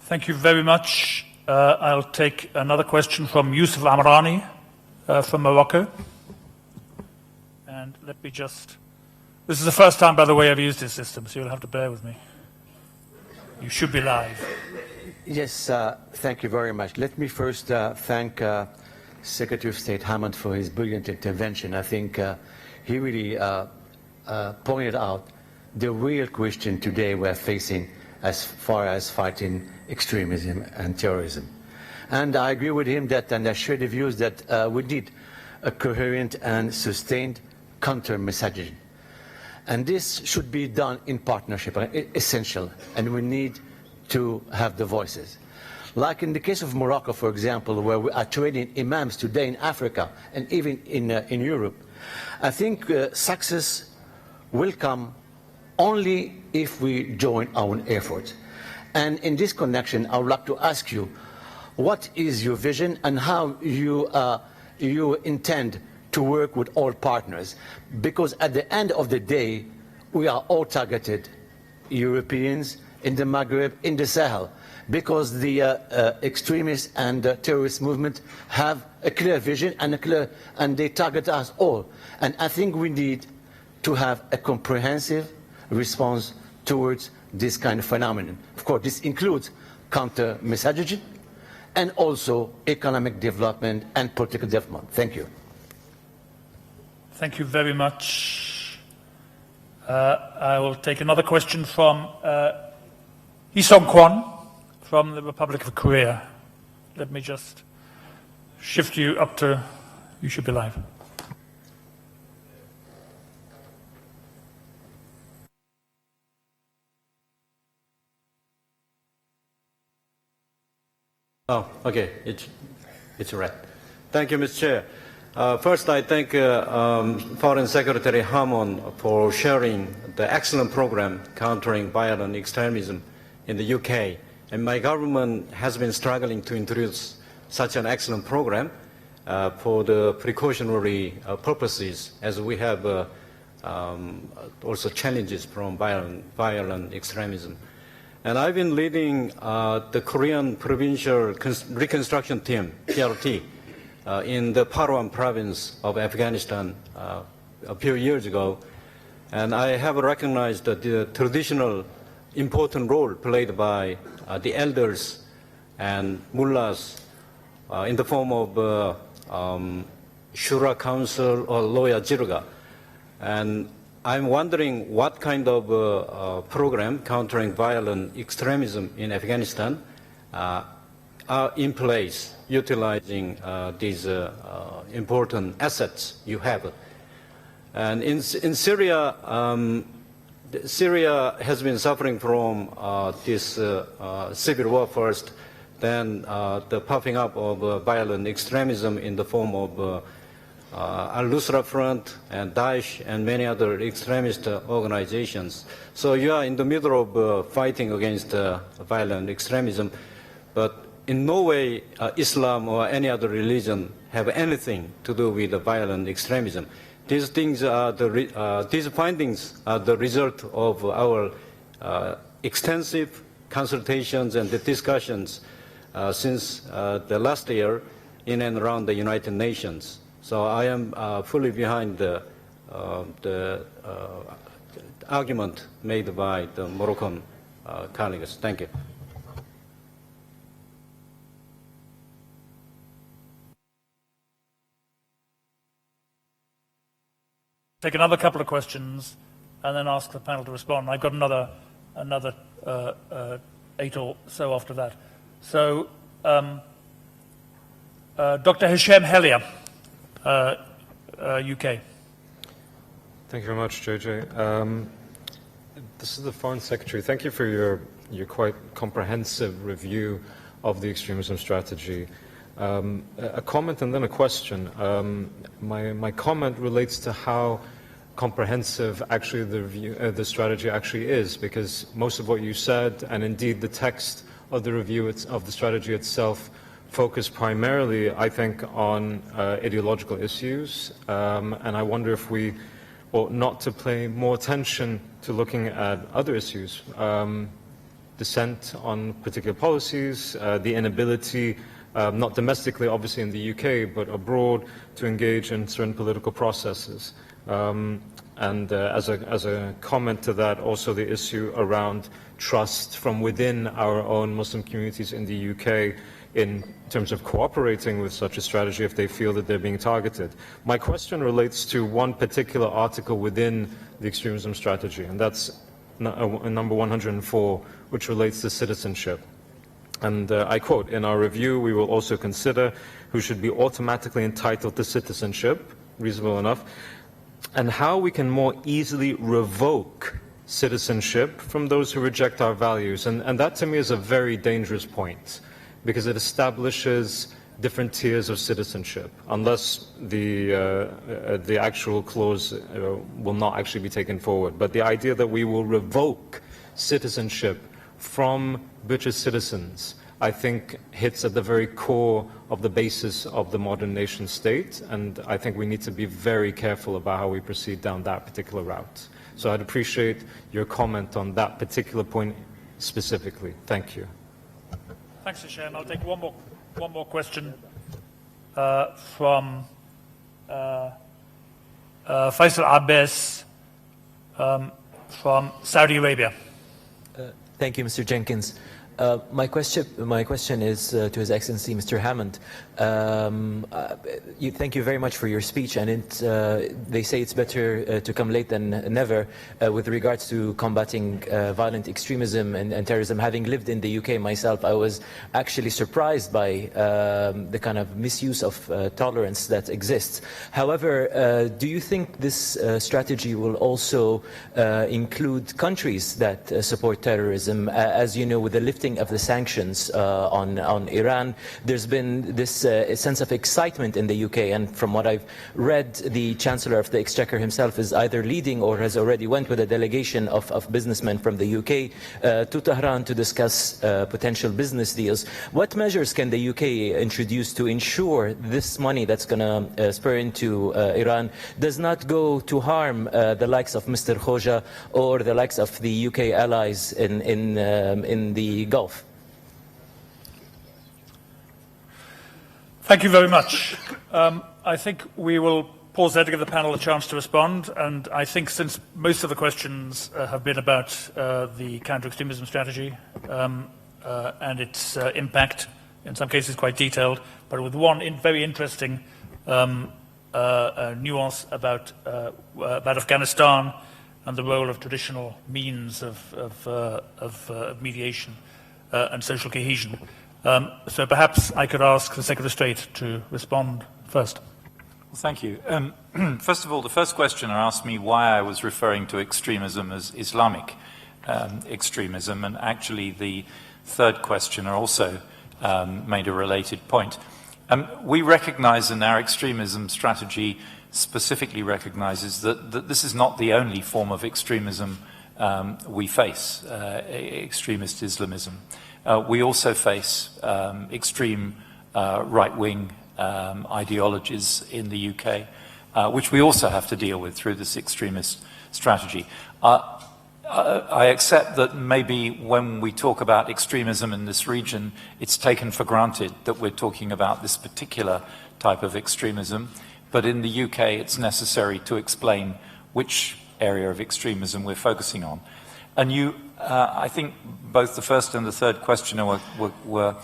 Thank you very much. I'll take another question from Yusuf Amrani from Morocco. And let me just... This is the first time, by the way, I've used this system, so you'll have to bear with me. You should be live. Yes, thank you very much. Let me first thank Secretary of State Hammond for his brilliant intervention. I think he really pointed out the real question today we're facing as far as fighting extremism and terrorism. And I agree with him that, and I share the views that we need a coherent and sustained counter-messaging. And this should be done in partnership, essential, and we need to have the voices. Like in the case of Morocco, for example, where we are training imams today in Africa and even in Europe, I think success will come only if we join our efforts. And in this connection, I would like to ask you, what is your vision and how you intend to work with all partners? Because at the end of the day, we are all targeted, Europeans, in the Maghreb, in the Sahel, because the extremists and terrorist movement have a clear vision and they target us all. And I think we need to have a comprehensive response towards this kind of phenomenon. Of course, this includes counter-messaging and also economic development and political development. Thank you. Thank you very much. I will take another question from Hee-Sung Kwon from the Republic of Korea. Let me just shift you up to, you should be live. Oh, okay, it's right. Thank you, Mr. Chair. First, I thank Foreign Secretary Hammond for sharing the excellent program countering violent extremism in the UK. And my government has been struggling to introduce such an excellent program for the precautionary purposes, as we have also challenges from violent extremism. And I've been leading the Korean Provincial Reconstruction Team, PRT, in the Parwan province of Afghanistan a few years ago. And I have recognized the traditional important role played by the elders and mullahs in the form of Shura Council or Loya Jirga. And I'm wondering what kind of program countering violent extremism in Afghanistan are in place, utilizing these important assets you have. And in Syria, Syria has been suffering from this civil war first, then the puffing up of violent extremism in the form of Al-Nusra Front and Daesh and many other extremist organizations. So you are in the middle of fighting against violent extremism, but in no way Islam or any other religion have anything to do with the violent extremism. These things are these findings are the result of our extensive consultations and the discussions since the last year in and around the United Nations. So I am fully behind the argument made by the Moroccan colleagues. Thank you. Take another couple of questions and then ask the panel to respond. I've got another 8 or so after that. So Dr. Hisham Helia, UK. Thank you very much, JJ. This is the Foreign Secretary. Thank you for your quite comprehensive review of the extremism strategy. A comment and then a question. My comment relates to how comprehensive actually the strategy actually is, because most of what you said, and indeed the text of the review of the strategy itself, focus primarily, I think, on ideological issues, and I wonder if we ought not to pay more attention to looking at other issues, dissent on particular policies, the inability, not domestically, obviously in the UK, but abroad, to engage in certain political processes. And as a comment to that, also the issue around trust from within our own Muslim communities in the UK in terms of cooperating with such a strategy if they feel that they're being targeted. My question relates to one particular article within the extremism strategy, and that's number 104, which relates to citizenship. And I quote, "In our review, we will also consider who should be automatically entitled to citizenship," reasonable enough, "and how we can more easily revoke citizenship from those who reject our values." And that to me is a very dangerous point, because it establishes different tiers of citizenship, unless the actual clause will not actually be taken forward. But the idea that we will revoke citizenship from British citizens, I think, hits at the very core of the basis of the modern nation state, and I think we need to be very careful about how we proceed down that particular route. So I'd appreciate your comment on that particular point specifically. Thank you. Thanks, Hisham. I'll take one more question from Faisal Abbas from Saudi Arabia. Thank you, Mr. Jenkins. My question is to His Excellency, Mr. Hammond. Thank you very much for your speech, and they say it's better to come late than never with regards to combating violent extremism and terrorism. Having lived in the UK myself, I was actually surprised by the kind of misuse of tolerance that exists. However, do you think this strategy will also include countries that support terrorism? As you know, with the lifting of the sanctions on Iran, there's been this sense of excitement in the UK, and from what I've read, the Chancellor of the Exchequer himself is either leading or has already went with a delegation of businessmen from the UK to Tehran to discuss potential business deals. What measures can the UK introduce to ensure this money that's going to spur into Iran does not go to harm the likes of Mr. Khoja or the likes of the UK allies in the Gulf? Thank you very much. I think we will pause there to give the panel a chance to respond. And I think since most of the questions have been about the counter-extremism strategy and its impact, in some cases quite detailed, but with one very interesting nuance about Afghanistan and the role of traditional means of mediation and social cohesion. So perhaps I could ask the Secretary of State to respond first. Well, thank you. First of all, the first questioner asked me why I was referring to extremism as Islamic extremism, and actually the third questioner also made a related point. We recognize, and our extremism strategy specifically recognizes, that this is not the only form of extremism we face, extremist Islamism. We also face extreme right-wing ideologies in the UK, which we also have to deal with through this extremist strategy. I accept that maybe when we talk about extremism in this region, it's taken for granted that we're talking about this particular type of extremism, but in the UK it's necessary to explain which area of extremism we're focusing on. And I think both the first and the third questioner were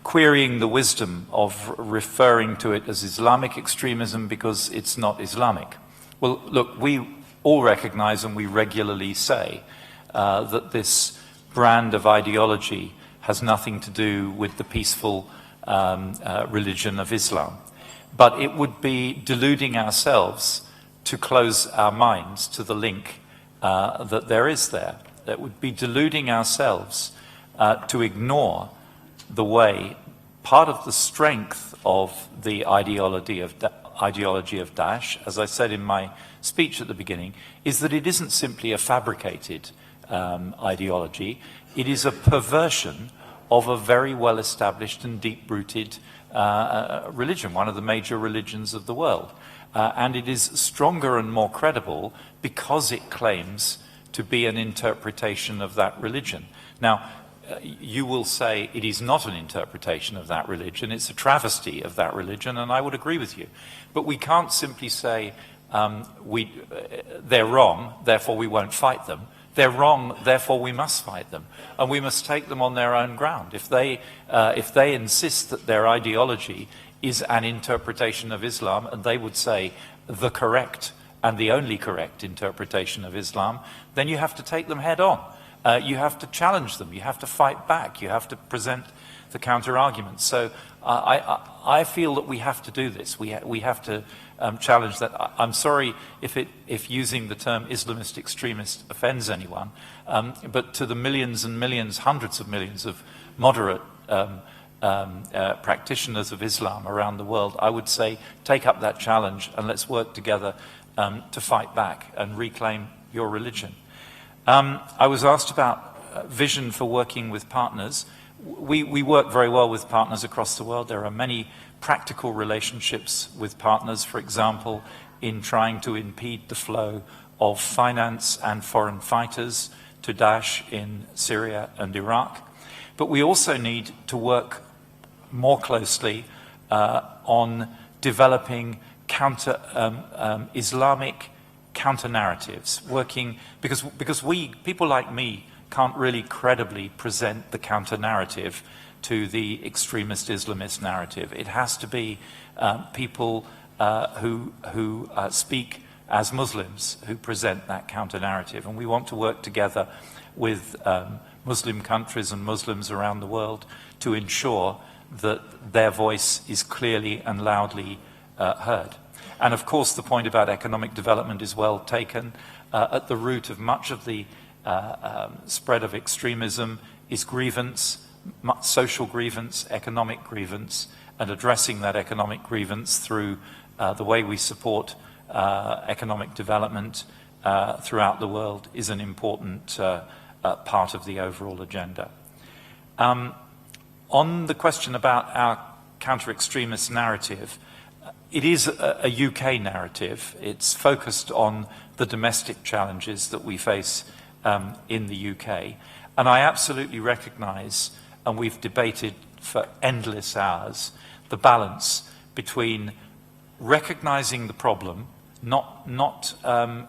querying the wisdom of referring to it as Islamic extremism because it's not Islamic. Well, look, we all recognize and we regularly say that this brand of ideology has nothing to do with the peaceful religion of Islam. But it would be deluding ourselves to close our minds to the link that there is there. It would be deluding ourselves to ignore the way part of the strength of the ideology of Daesh, as I said in my speech at the beginning, is that it isn't simply a fabricated ideology. It is a perversion of a very well-established and deep-rooted religion, one of the major religions of the world. And it is stronger and more credible because it claims to be an interpretation of that religion. Now, you will say it is not an interpretation of that religion, it's a travesty of that religion, and I would agree with you. But we can't simply say they're wrong, therefore we won't fight them. They're wrong, therefore we must fight them. And we must take them on their own ground. If they insist that their ideology is an interpretation of Islam, and they would say the correct and the only correct interpretation of Islam, then you have to take them head on. You have to challenge them. You have to fight back. You have to present the counter-arguments. So I feel that we have to do this. We have to challenge that. I'm sorry if using the term Islamist extremist offends anyone, but to the millions and millions, hundreds of millions of moderate practitioners of Islam around the world, I would say take up that challenge and let's work together to fight back and reclaim your religion. I was asked about vision for working with partners. We work very well with partners across the world. There are many practical relationships with partners, for example, in trying to impede the flow of finance and foreign fighters to Daesh in Syria and Iraq. But we also need to work more closely on developing Islamic counter-narratives, working because people like me can't really credibly present the counter-narrative to the extremist Islamist narrative. It has to be people who speak as Muslims who present that counter-narrative, and we want to work together with Muslim countries and Muslims around the world to ensure that their voice is clearly and loudly heard. And of course, the point about economic development is well taken. At the root of much of the spread of extremism is grievance, social grievance, economic grievance, and addressing that economic grievance through the way we support economic development throughout the world is an important part of the overall agenda. On the question about our counter-extremist narrative, it is a UK narrative. It's focused on the domestic challenges that we face in the UK. And I absolutely recognize, and we've debated for endless hours, the balance between recognizing the problem, not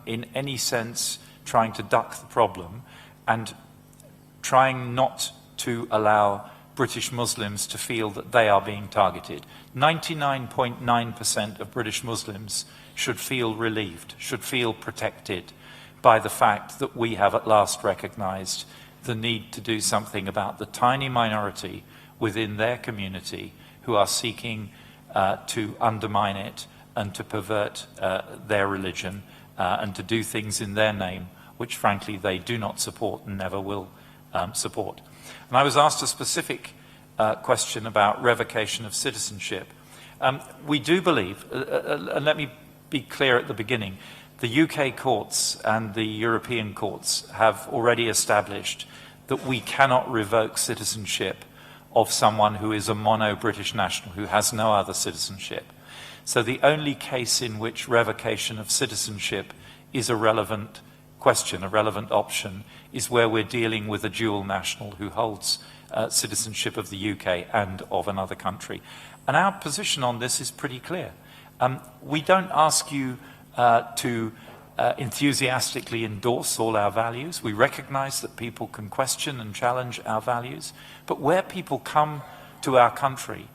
in any sense trying to duck the problem, and trying not to allow British Muslims to feel that they are being targeted. 99.9% of British Muslims should feel relieved, should feel protected by the fact that we have at last recognized the need to do something about the tiny minority within their community who are seeking to undermine it and to pervert their religion and to do things in their name which frankly they do not support and never will support. And I was asked a specific question about revocation of citizenship. We do believe, and let me be clear at the beginning, the UK courts and the European courts have already established that we cannot revoke citizenship of someone who is a mono-British national, who has no other citizenship. So the only case in which revocation of citizenship is a relevant question, a relevant option, is where we're dealing with a dual national who holds citizenship of the UK and of another country. And our position on this is pretty clear. We don't ask you to enthusiastically endorse all our values. We recognize that people can question and challenge our values. But where people come to our country,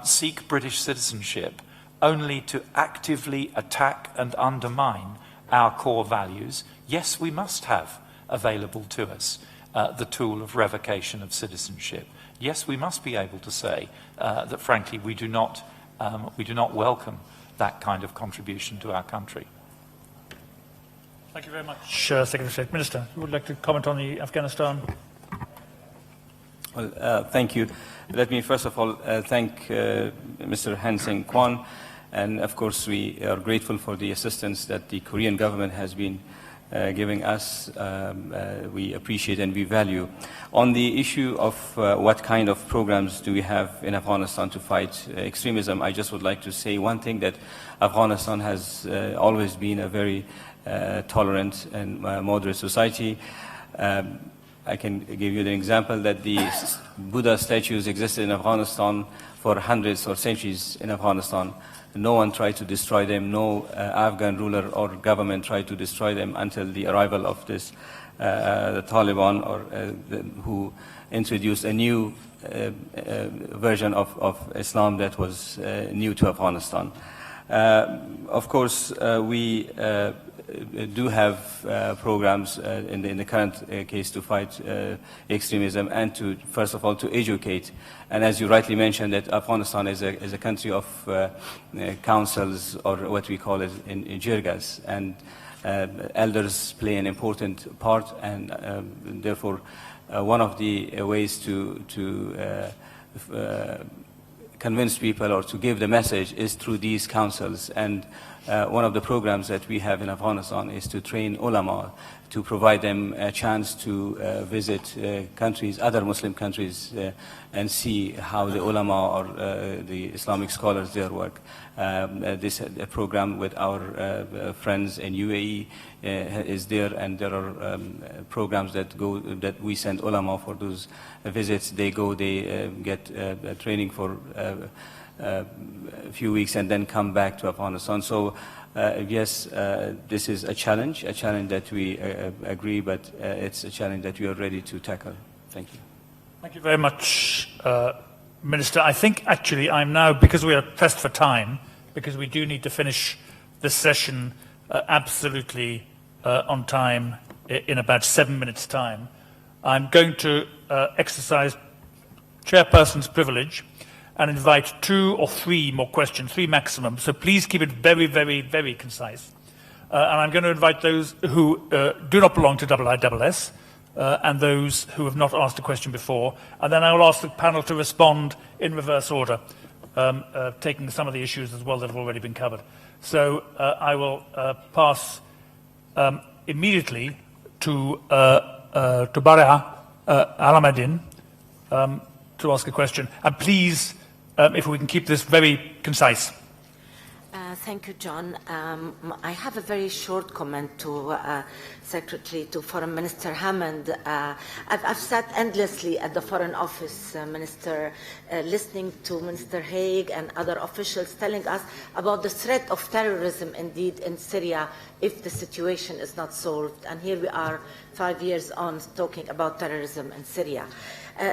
seek British citizenship, only to actively attack and undermine our core values, yes, we must have available to us the tool of revocation of citizenship. Yes, we must be able to say that, frankly, we do not welcome that kind of contribution to our country. Thank you very much, Secretary of State. Minister, you would like to comment on the Afghanistan? Well, thank you. Let me first of all thank Mr. Han Seng Kwan, and of course we are grateful for the assistance that the Korean government has been giving us. We appreciate and we value. On the issue of what kind of programs do we have in Afghanistan to fight extremism, I just would like to say one thing, that Afghanistan has always been a very tolerant and moderate society. I can give you the example that the Buddha statues existed in Afghanistan for hundreds or centuries in Afghanistan. No one tried to destroy them. No Afghan ruler or government tried to destroy them until the arrival of this the Taliban, who introduced a new version of Islam that was new to Afghanistan. Of course, we do have programs in the current case to fight extremism and to, first of all, to educate. And as you rightly mentioned, that Afghanistan is a country of councils, or what we call it in jirgas, and elders play an important part, and therefore one of the ways to convince people or to give the message is through these councils. And one of the programs that we have in Afghanistan is to train ulama, to provide them a chance to visit countries, other Muslim countries, and see how the ulama or the Islamic scholars there work. This program with our friends in UAE is there, and there are programs that we send ulama for those visits. They go, they get training for a few weeks and then come back to Afghanistan. So yes, this is a challenge that we agree, but it's a challenge that we are ready to tackle. Thank you. Thank you very much, Minister. I think actually I'm now, because we are pressed for time, because we do need to finish this session absolutely on time in about 7 minutes' time, I'm going to exercise chairperson's privilege and invite 2 or 3 more questions, 3 maximum. So please keep it very, very, very concise. And I'm going to invite those who do not belong to IISS and those who have not asked a question before. And then I will ask the panel to respond in reverse order, taking some of the issues as well that have already been covered. So I will pass immediately to Bareha Alameddin to ask a question. And please, if we can keep this very concise. Thank you, John. I have a very short comment to Secretary, to Foreign Minister Hammond. I've sat endlessly at the Foreign Office, Minister, listening to Minister Haig and other officials telling us about the threat of terrorism indeed in Syria if the situation is not solved. And here we are 5 years on talking about terrorism in Syria.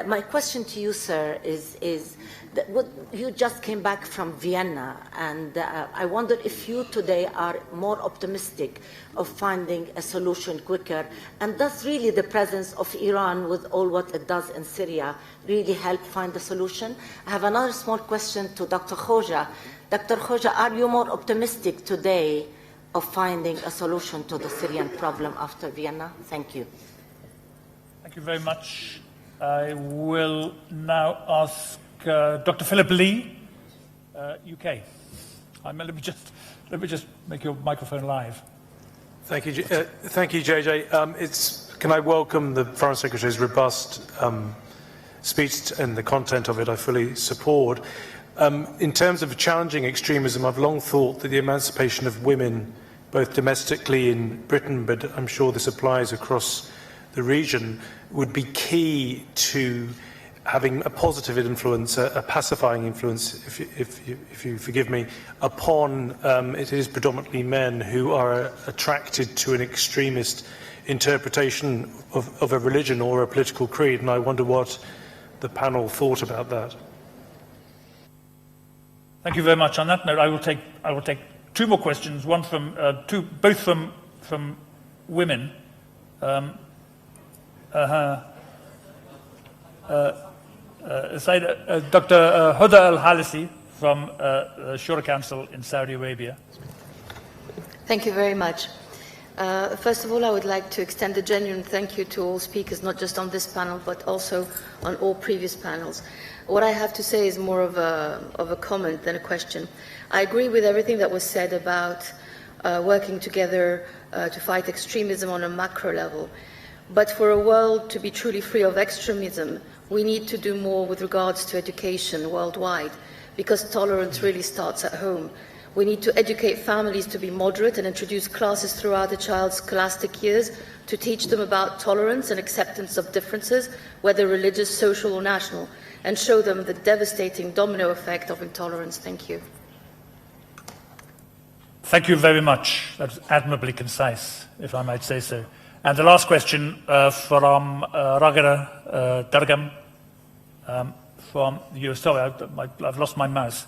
My question to you, sir, is that you just came back from Vienna, and I wonder if you today are more optimistic of finding a solution quicker, and does really the presence of Iran with all what it does in Syria really help find the solution? I have another small question to Dr. Khoja. Dr. Khoja, are you more optimistic today of finding a solution to the Syrian problem after Vienna? Thank you. Thank you very much. I will now ask Dr. Philip Lee, UK. Let me just make your microphone live. Thank you, JJ. Can I welcome the Foreign Secretary's robust speech and the content of it I fully support. In terms of challenging extremism, I've long thought that the emancipation of women, both domestically in Britain, but I'm sure this applies across the region, would be key to having a positive influence, a pacifying influence, if you forgive me, upon it is predominantly men who are attracted to an extremist interpretation of a religion or a political creed, and I wonder what the panel thought about that. Thank you very much. On that note, I will take 2 more questions. One from both from women. Dr. Huda Al-Halisi from the Shura Council in Saudi Arabia. Thank you very much. First of all, I would like to extend a genuine thank you to all speakers, not just on this panel, but also on all previous panels. What I have to say is more of a comment than a question. I agree with everything that was said about working together to fight extremism on a macro level. But for a world to be truly free of extremism, we need to do more with regards to education worldwide, because tolerance really starts at home. We need to educate families to be moderate and introduce classes throughout a child's scholastic years to teach them about tolerance and acceptance of differences, whether religious, social or national, and show them the devastating domino effect of intolerance. Thank you. Thank you very much. That's admirably concise, if I might say so. And the last question from Ragara Dargam from the US. Sorry, I've lost my mouse.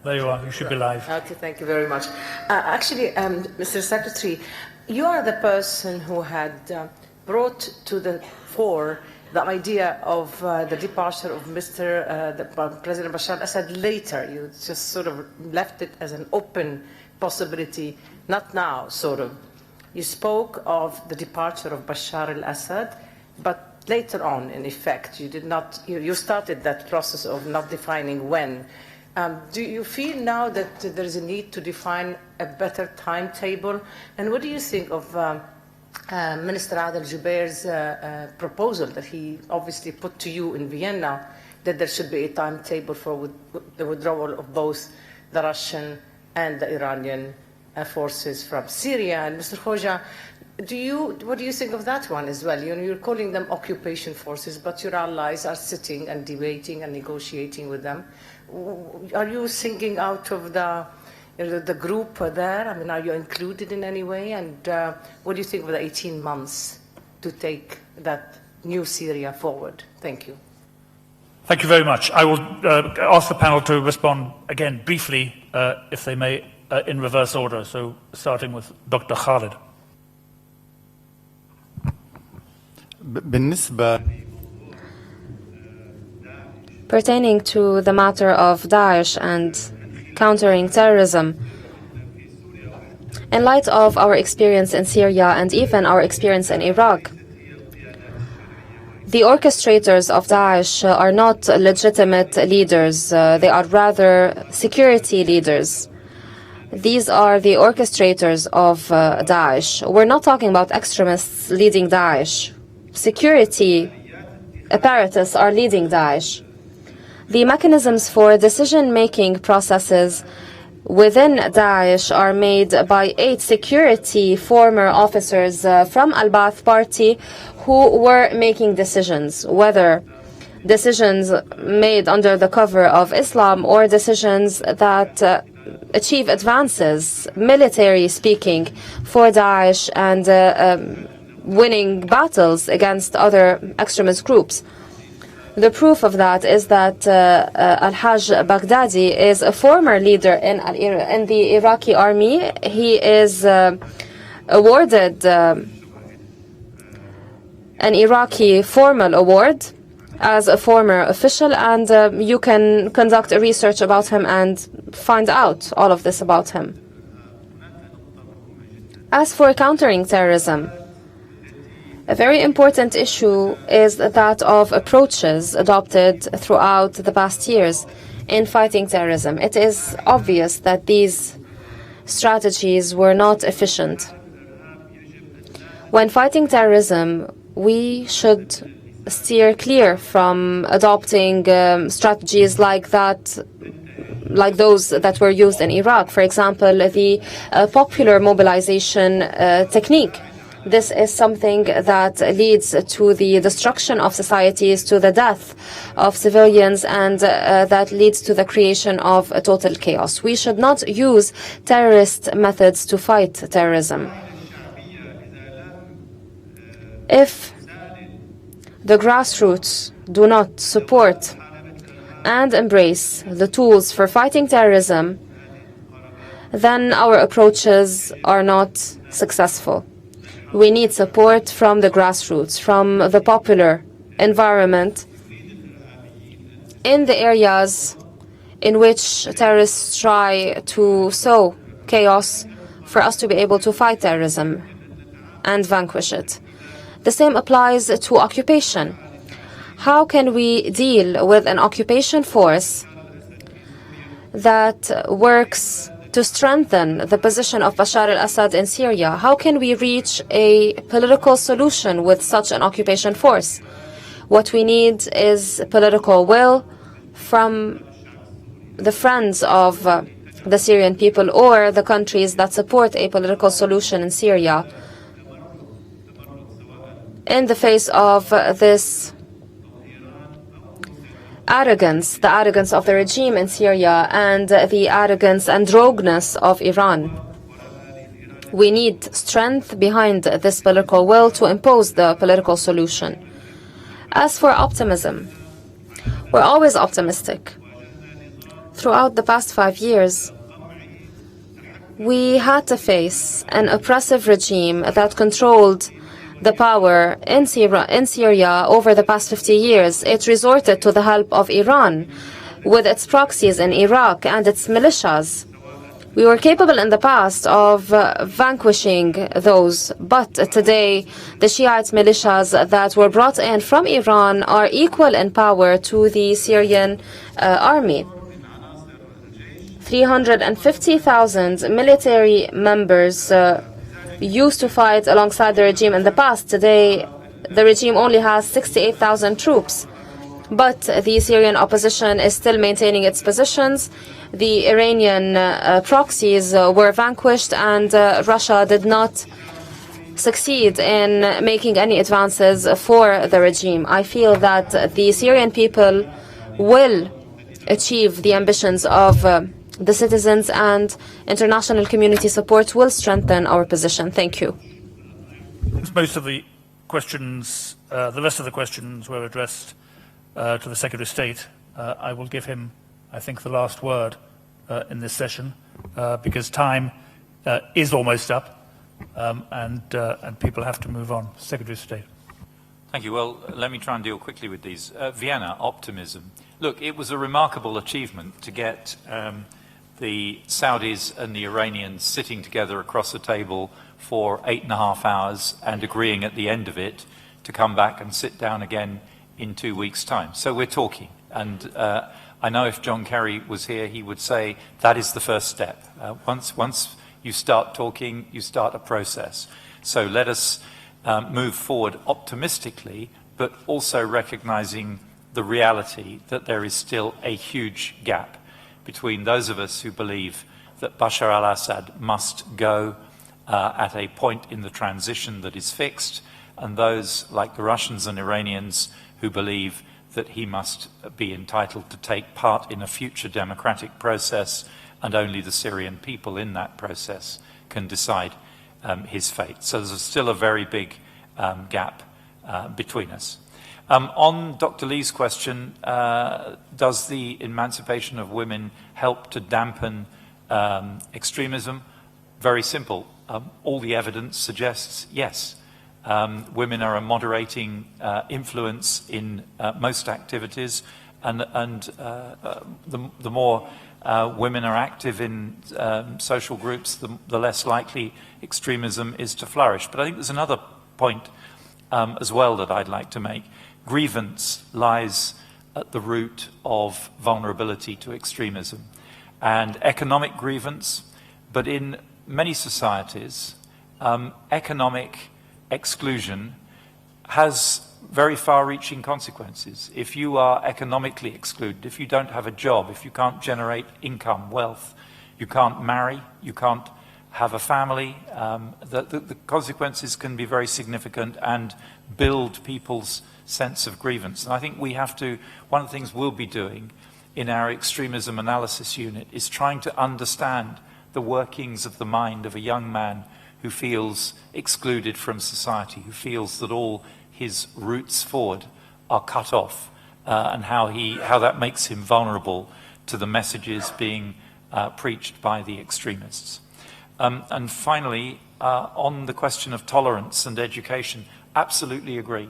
There you are. You should be live. Okay, thank you very much. Actually, Mr. Secretary, you are the person who had brought to the fore the idea of the departure of President Bashar al-Assad later. You just sort of left it as an open possibility, not now, sort of. You spoke of the departure of Bashar al-Assad, but later on, in effect, you did not. You started that process of not defining when. Do you feel now that there is a need to define a better timetable? And what do you think of Minister Adel Jubair's proposal that he obviously put to you in Vienna, that there should be a timetable for the withdrawal of both the Russian and the Iranian forces from Syria? And Mr. Khoja, what do you think of that one as well? You're calling them occupation forces, but your allies are sitting and debating and negotiating with them. Are you singing out of the group there? I mean, are you included in any way? And what do you think of the 18 months to take that new Syria forward? Thank you. Thank you very much. I will ask the panel to respond again briefly, if they may, in reverse order. So starting with Dr. Khalid. Pertaining to the matter of Daesh and countering terrorism, in light of our experience in Syria and even our experience in Iraq, the orchestrators of Daesh are not legitimate leaders. They are rather security leaders. These are the orchestrators of Daesh. We're not talking about extremists leading Daesh. Security apparatus are leading Daesh. The mechanisms for decision-making processes within Daesh are made by 8 security former officers from Al-Ba'ath Party who were making decisions, whether decisions made under the cover of Islam or decisions that achieve advances, military speaking, for Daesh and winning battles against other extremist groups. The proof of that is that Al-Hajj Baghdadi is a former leader in the Iraqi army. He is awarded an Iraqi formal award as a former official, and you can conduct a research about him and find out all of this about him. As for countering terrorism, a very important issue is that of approaches adopted throughout the past years in fighting terrorism. It is obvious that these strategies were not efficient. When fighting terrorism, we should steer clear from adopting strategies like those that were used in Iraq. For example, the popular mobilization technique. This is something that leads to the destruction of societies, to the death of civilians, and that leads to the creation of a total chaos. We should not use terrorist methods to fight terrorism. If the grassroots do not support and embrace the tools for fighting terrorism, then our approaches are not successful. We need support from the grassroots, from the popular environment in the areas in which terrorists try to sow chaos for us to be able to fight terrorism and vanquish it. The same applies to occupation. How can we deal with an occupation force that works to strengthen the position of Bashar al-Assad in Syria? How can we reach a political solution with such an occupation force? What we need is political will from the friends of the Syrian people or the countries that support a political solution in Syria in the face of this arrogance, the arrogance of the regime in Syria and the arrogance and rogueness of Iran. We need strength behind this political will to impose the political solution. As for optimism, we're always optimistic. Throughout the past 5 years, we had to face an oppressive regime that controlled the power in Syria over the past 50 years. It resorted to the help of Iran with its proxies in Iraq and its militias. We were capable in the past of vanquishing those, but today the Shiite militias that were brought in from Iran are equal in power to the Syrian army. 350,000 military members used to fight alongside the regime in the past. Today, the regime only has 68,000 troops. But the Syrian opposition is still maintaining its positions. The Iranian proxies were vanquished, and Russia did not succeed in making any advances for the regime. I feel that the Syrian people will achieve the ambitions of the citizens, and international community support will strengthen our position. Thank you. Most of the questions, the rest of the questions were addressed to the Secretary of State. I will give him, I think, the last word in this session because time is almost up and people have to move on. Secretary of State. Thank you. Well, let me try and deal quickly with these. Vienna, optimism. Look, it was a remarkable achievement to get the Saudis and the Iranians sitting together across the table for 8.5 hours and agreeing at the end of it to come back and sit down again in 2 weeks' time. So we're talking. And I know if John Kerry was here, he would say that is the first step. Once you start talking, you start a process. So let us move forward optimistically, but also recognizing the reality that there is still a huge gap between those of us who believe that Bashar al-Assad must go at a point in the transition that is fixed, and those like the Russians and Iranians who believe that he must be entitled to take part in a future democratic process, and only the Syrian people in that process can decide his fate. So there's still a very big gap between us. On Dr. Lee's question, does the emancipation of women help to dampen extremism? Very simple. All the evidence suggests yes. Women are a moderating influence in most activities, and the more women are active in social groups, the less likely extremism is to flourish. But I think there's another point as well that I'd like to make. Grievance lies at the root of vulnerability to extremism, and economic grievance, but in many societies, economic exclusion has very far-reaching consequences. If you are economically excluded, if you don't have a job, if you can't generate income, wealth, you can't marry, you can't have a family, the consequences can be very significant and build people's sense of grievance. And I think we have to, one of the things we'll be doing in our extremism analysis unit is trying to understand the workings of the mind of a young man who feels excluded from society, who feels that all his routes forward are cut off, and how that makes him vulnerable to the messages being preached by the extremists. And finally, on the question of tolerance and education, absolutely agree.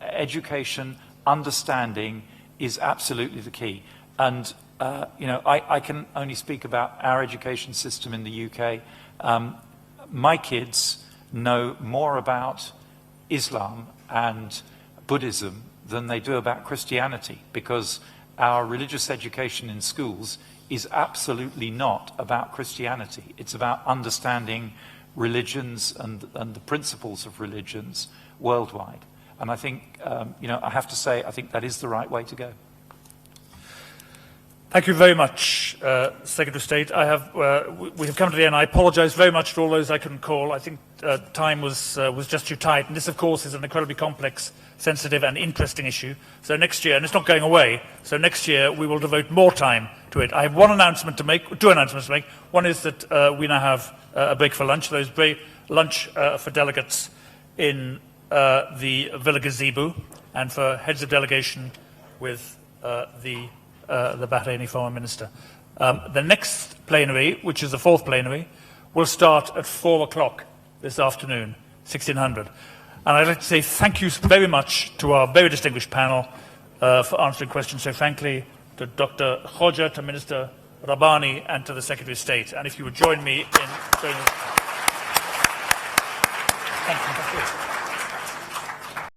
Education, understanding is absolutely the key. And, I can only speak about our education system in the UK. My kids know more about Islam and Buddhism than they do about Christianity, because our religious education in schools is absolutely not about Christianity. It's about understanding religions and the principles of religions worldwide. And I think, I have to say, I think that is the right way to go. Thank you very much, Secretary of State. We have come to the end. I apologise very much to all those I couldn't call. I think time was just too tight. And this, of course, is an incredibly complex, sensitive and interesting issue. So next year, and it's not going away, so next year we will devote more time to it. I have two announcements to make. One is that we now have a break for lunch. There's lunch for delegates in the Villa Gazebo, and for heads of delegation with the Bahraini Foreign Minister. The next plenary, which is the fourth plenary, will start at 4 o'clock this afternoon, 1600. And I'd like to say thank you very much to our very distinguished panel for answering questions so frankly, to Dr. Khoja, to Minister Rabbani, and to the Secretary of State. And if you would join me in... Thank you.